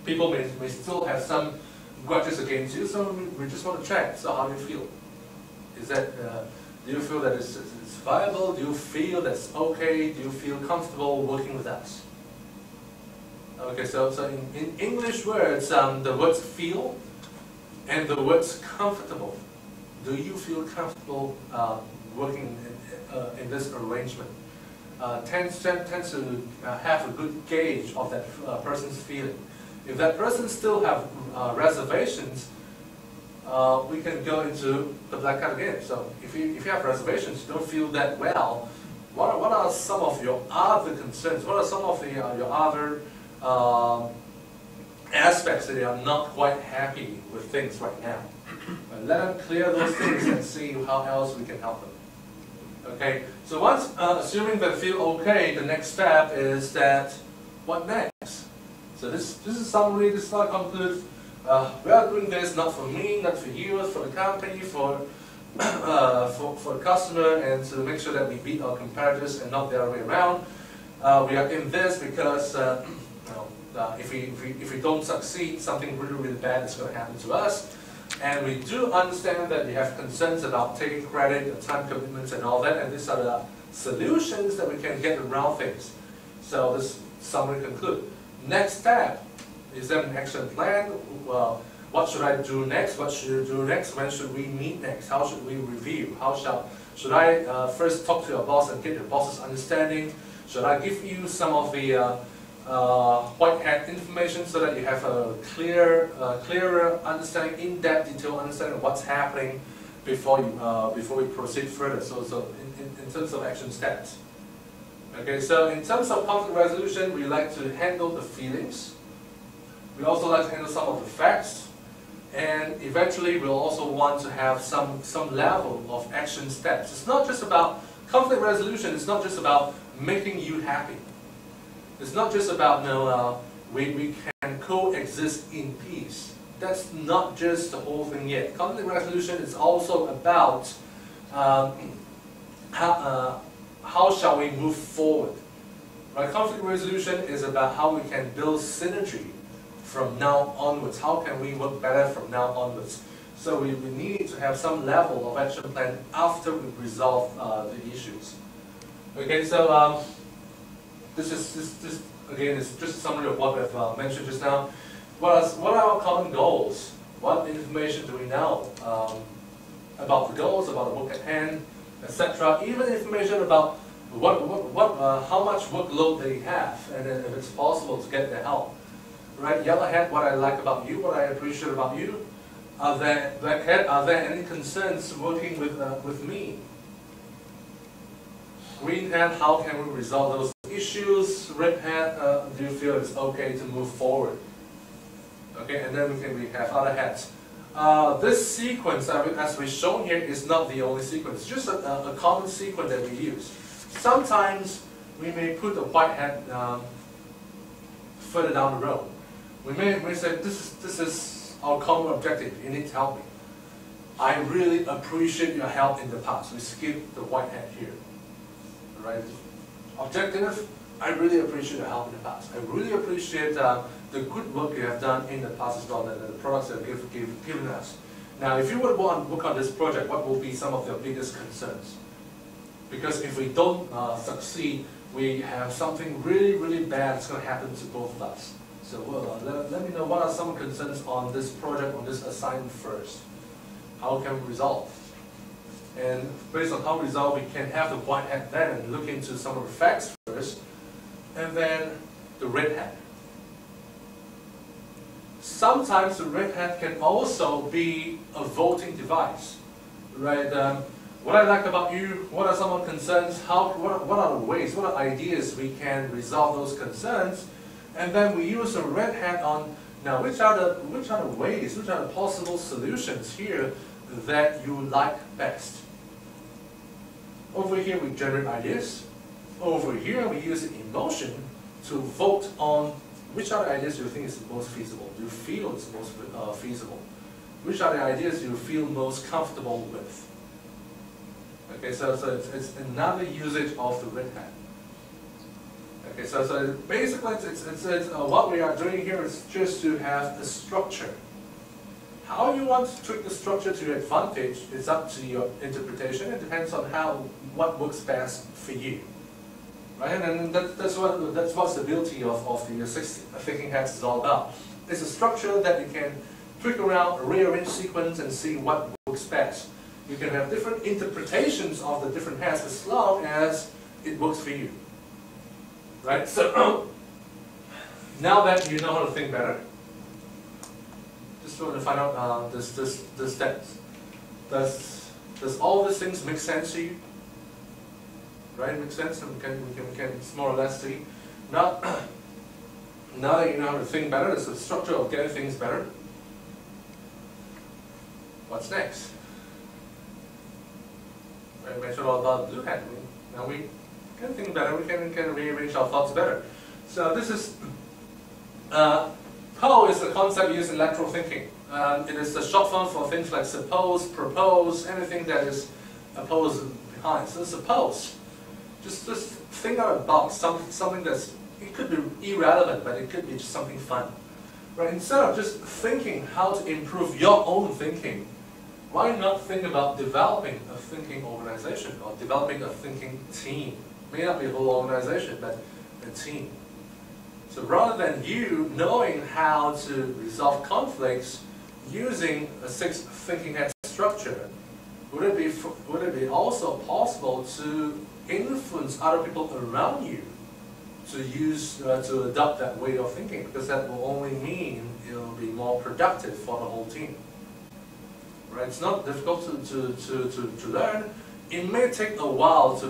S1: People may still have some grudges against you, so we just want to check. So how do you feel? Is that, do you feel that it's viable? Do you feel that's okay? Do you feel comfortable working with us? Okay, so in English words, the words feel and the words comfortable. Do you feel comfortable working in this arrangement? Tends to have a good gauge of that person's feeling. If that person still have reservations, we can go into the black hat again. So if you have reservations, you don't feel that well, what are some of your other concerns? What are some of your other aspects that you are not quite happy with things right now? Let them clear those things and see how else we can help them. Okay, so once assuming they feel okay, the next step is that what next? So this is summary. This slide concludes. We are doing this not for me, not for you, for the company, for the customer, and to make sure that we beat our competitors and not the other way around. We are in this because if we don't succeed, something really bad is going to happen to us. And we do understand that we have concerns about taking credit, the time commitments and all that, and these are the solutions that we can get around things. So this summary concludes. Next step, is there an action plan? Well, what should I do next? What should you do next? When should we meet next? How should we review? Should I first talk to your boss and get your boss's understanding? Should I give you some of the white hat information so that you have a clearer understanding, in-depth, detailed understanding of what's happening before we proceed further? So in terms of action steps. Okay, so in terms of conflict resolution, we like to handle the feelings. We also like to handle some of the facts, and eventually we'll also want to have some level of action steps. It's not just about conflict resolution. It's not just about making you happy. It's not just about we can coexist in peace. That's not just the whole thing yet. Conflict resolution is also about how shall we move forward. Right? Conflict resolution is about how we can build synergy from now onwards. How can we work better from now onwards? So we need to have some level of action plan after we resolve the issues. Okay, so this again is just a summary of what I've mentioned just now. What are our common goals? What information do we know about the goals, about the work at hand? etc. Even information about how much workload they have, and then if it's possible to get their help. Right? Yellow hat, what I like about you, what I appreciate about you. Black hat, are there any concerns working with me? Green hat, how can we resolve those issues? Red hat, do you feel it's okay to move forward? Okay, and then we have other hats. This sequence, as we've shown here, is not the only sequence. It's just a common sequence that we use. Sometimes we may put a white hat further down the road. We may say, this is our common objective. You need to help me. I really appreciate your help in the past. We skip the white hat here. Right? Objective, I really appreciate your help in the past. I really appreciate the good work you have done in the past as well, and the products that you've given us. Now, if you would want to work on this project, what will be some of your biggest concerns? Because if we don't succeed, we have something really, really bad that's going to happen to both of us. So let me know what are some concerns on this project, on this assignment first. How can we resolve? And based on how we resolve, we can have the white hat then and look into some of the facts first, and then the red hat. Sometimes the red hat can also be a voting device, right? What I like about you, what are some of the concerns, what are the ways, what are ideas we can resolve those concerns, and then we use a red hat on, now which are the ways, which are the possible solutions here that you like best. Over here we generate ideas. Over here we use emotion to vote on which are the ideas you think is the most feasible. Do you feel it's most feasible? Which are the ideas you feel most comfortable with? Okay, so it's another usage of the red hat. Okay, so basically what we are doing here is just to have a structure. How you want to tweak the structure to your advantage is up to your interpretation. It depends on what works best for you, right? And that's what the beauty of the 6 thinking hats is all about. It's a structure that you can tweak around, rearrange sequence, and see what works best. You can have different interpretations of the different hats as long as it works for you, right? So now that you know how to think better, just want to find out does all these things make sense to you? Right? Make sense, and we can more or less see. Now that you know how to think better, there's a structure of getting things better. What's next? I mentioned all about blue hat. Now we can think better. We can rearrange our thoughts better. So this is. PO is a concept used in lateral thinking. It is the short form for things like suppose, propose, anything that is opposed behind. So suppose, just think out of the box, something that's, it could be irrelevant, but it could be just something fun. Right? Instead of just thinking how to improve your own thinking, why not think about developing a thinking organization or developing a thinking team? It may not be a whole organization, but a team. So rather than you knowing how to resolve conflicts using a 6 thinking hat structure, would it be also possible to influence other people around you to adopt that way of thinking? Because that will only mean it will be more productive for the whole team. Right? It's not difficult to learn. It may take a while to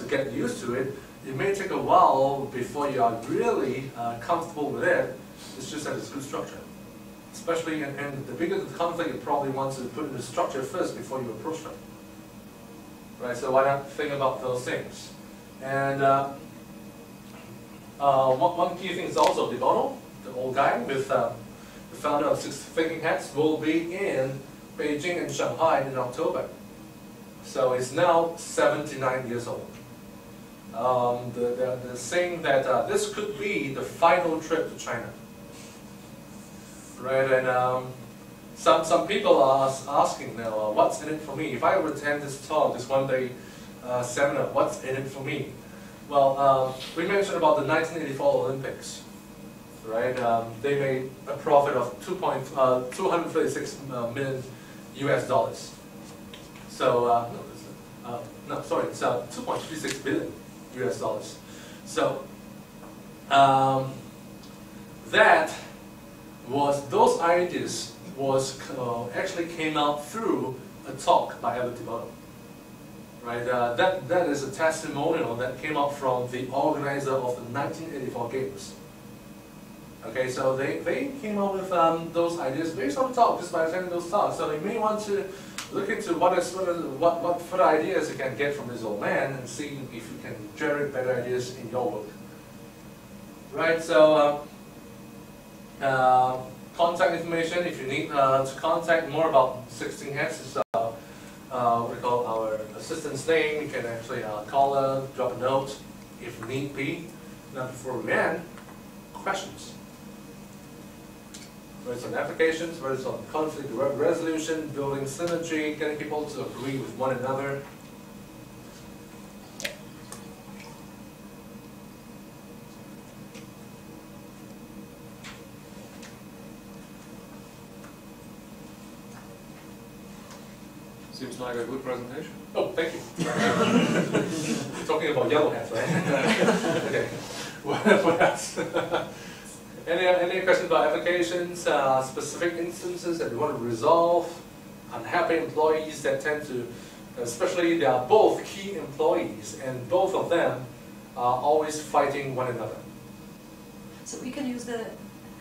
S1: get used to it. It may take a while before you are really comfortable with it. It's just that it's good structure. Especially, and the bigger the conflict, you probably want to put in the structure first before you approach them. Right, so why not think about those things? And one key thing is also the Bono, the old guy with the founder of 6 Thinking Hats, will be in Beijing and Shanghai in October. So he's now 79 years old. They're saying that this could be the final trip to China, right? And some people are asking now, what's in it for me? If I would attend this talk, this one-day seminar, what's in it for me? Well, we mentioned about the 1984 Olympics, right? They made a profit of 236 million US dollars. So no, sorry, it's 2.36 billion US dollars. So that was, those ideas was actually came out through a talk by Albert Demono. Right, that is a testimonial that came out from the organizer of the 1984 Games. Okay, so they came up with those ideas based on talk, just by attending those talks. So you may want to look into what further ideas you can get from this old man and see if you can generate better ideas in your work. Right, so contact information, if you need to contact more about 16 Hats, is what we call our assistant's name. You can actually call her, drop a note if need be. Now before we end, questions. Whether it's on applications, whether it's on conflict resolution, building synergy, getting people to agree with one another.
S5: Seems like a good presentation.
S1: Oh, thank you. Talking about yellow hats, right? Okay. What else? Any questions about applications, specific instances that you want to resolve? Unhappy employees that tend to, especially they are both key employees, and both of them are always fighting one another.
S7: So we can use the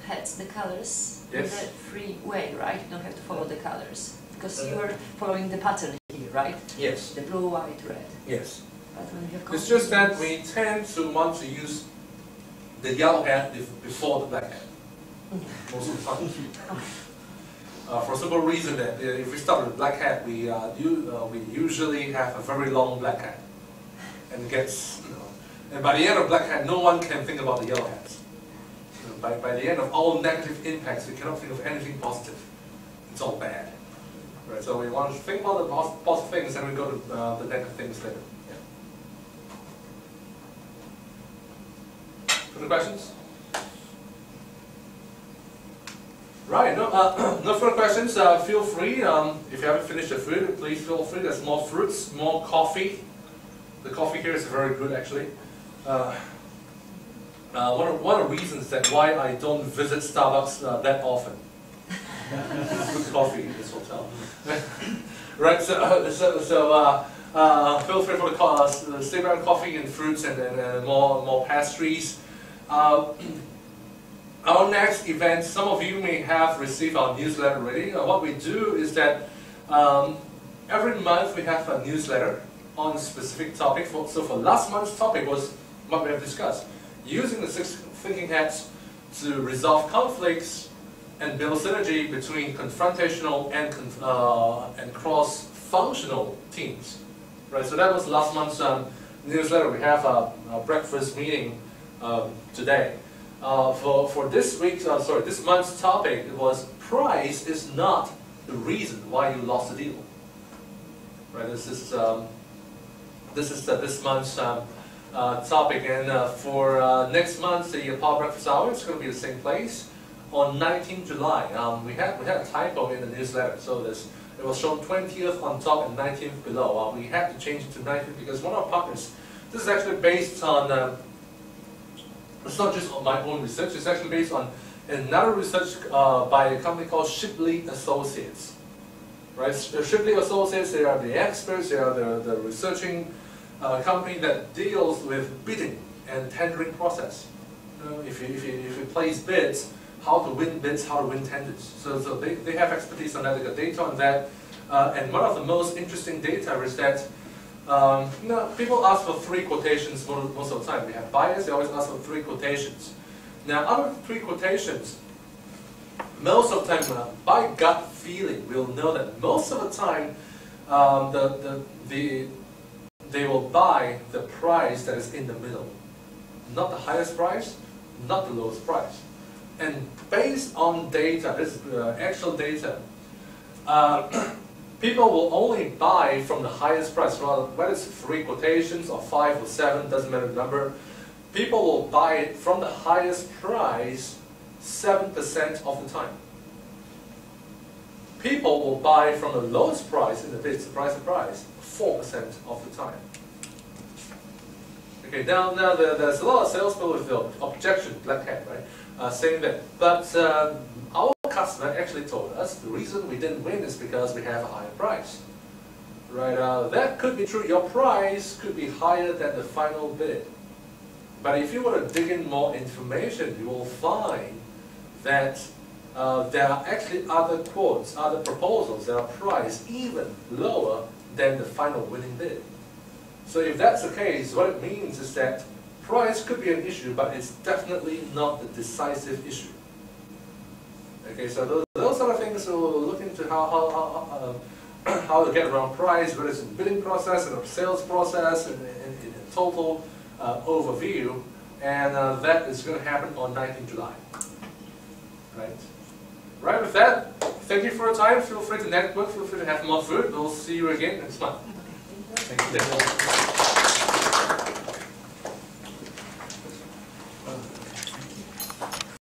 S7: hats, the colors,
S1: Yes.
S7: in a free way, right? You don't have to follow the colors. Because you are following the pattern here, right?
S1: Yes.
S7: The blue, white, red.
S1: Yes.
S7: But when you have
S1: It's just that we tend to want to use the yellow hat before the black hat, most of the time. For a simple reason that if we start with black hat, we usually have a very long black hat, and it gets, and by the end of black hat, no one can think about the yellow hats. By the end of all negative impacts, we cannot think of anything positive. It's all bad. Right, so we want to think about the positive things, and we go to the negative things later. Yeah. Further questions? Right, no further questions. Feel free, if you haven't finished the food, please feel free. There's more fruits, more coffee. The coffee here is very good, actually. One of the reasons that why I don't visit Starbucks that often. Good coffee in this hotel. Right, so feel free for the stay around coffee and fruits and more pastries. Our next event, some of you may have received our newsletter already. What we do is that every month we have a newsletter on a specific topic. So for last month's topic was what we have discussed. Using the 6 thinking hats to resolve conflicts and build synergy between confrontational and cross-functional teams. Right, so that was last month's newsletter. We have a breakfast meeting today. For this week's, this month's topic, it was price is not the reason why you lost the deal. Right, this is this month's topic, and for next month, the Power Breakfast Hour, it's going to be the same place. On 19th July, we had a typo in the newsletter, so it was shown 20th on top and 19th below. We had to change it to 19th because one of our partners, this is actually based on, it's not just on my own research, it's actually based on another research by a company called Shipley Associates. Right? Shipley Associates, they are the experts, they are the researching company that deals with bidding and tendering process. If you place bids, how to win bids, how to win tenders. So they have expertise on that, they got data on that. And one of the most interesting data is that people ask for 3 quotations most of the time. We have buyers, they always ask for 3 quotations. Now, out of 3 quotations, most of the time, by gut feeling, we'll know that most of the time, they will buy the price that is in the middle. Not the highest price, not the lowest price. And based on data, this is actual data, people will only buy from the highest price, whether it's 3 quotations or 5 or 7, doesn't matter the number. People will buy it from the highest price 7% of the time. people will buy from the lowest price in the bid, surprise, 4% of the time. Okay, now there's a lot of salespeople with the objection, black hat, right, saying that. But our customer actually told us the reason we didn't win is because we have a higher price. Right, that could be true. Your price could be higher than the final bid. But if you were to dig in more information, you will find that there are actually other quotes, other proposals that are priced even lower than the final winning bid. So if that's the case, what it means is that price could be an issue, but it's definitely not the decisive issue. Okay, so those are the things we'll look into how to get around price, whether it's in the bidding process, in the sales process, in a total overview, and that is going to happen on 19th July. Right? Right, with that, thank you for your time. Feel free to network, feel free to have more food. We'll see you again next month. Thank you.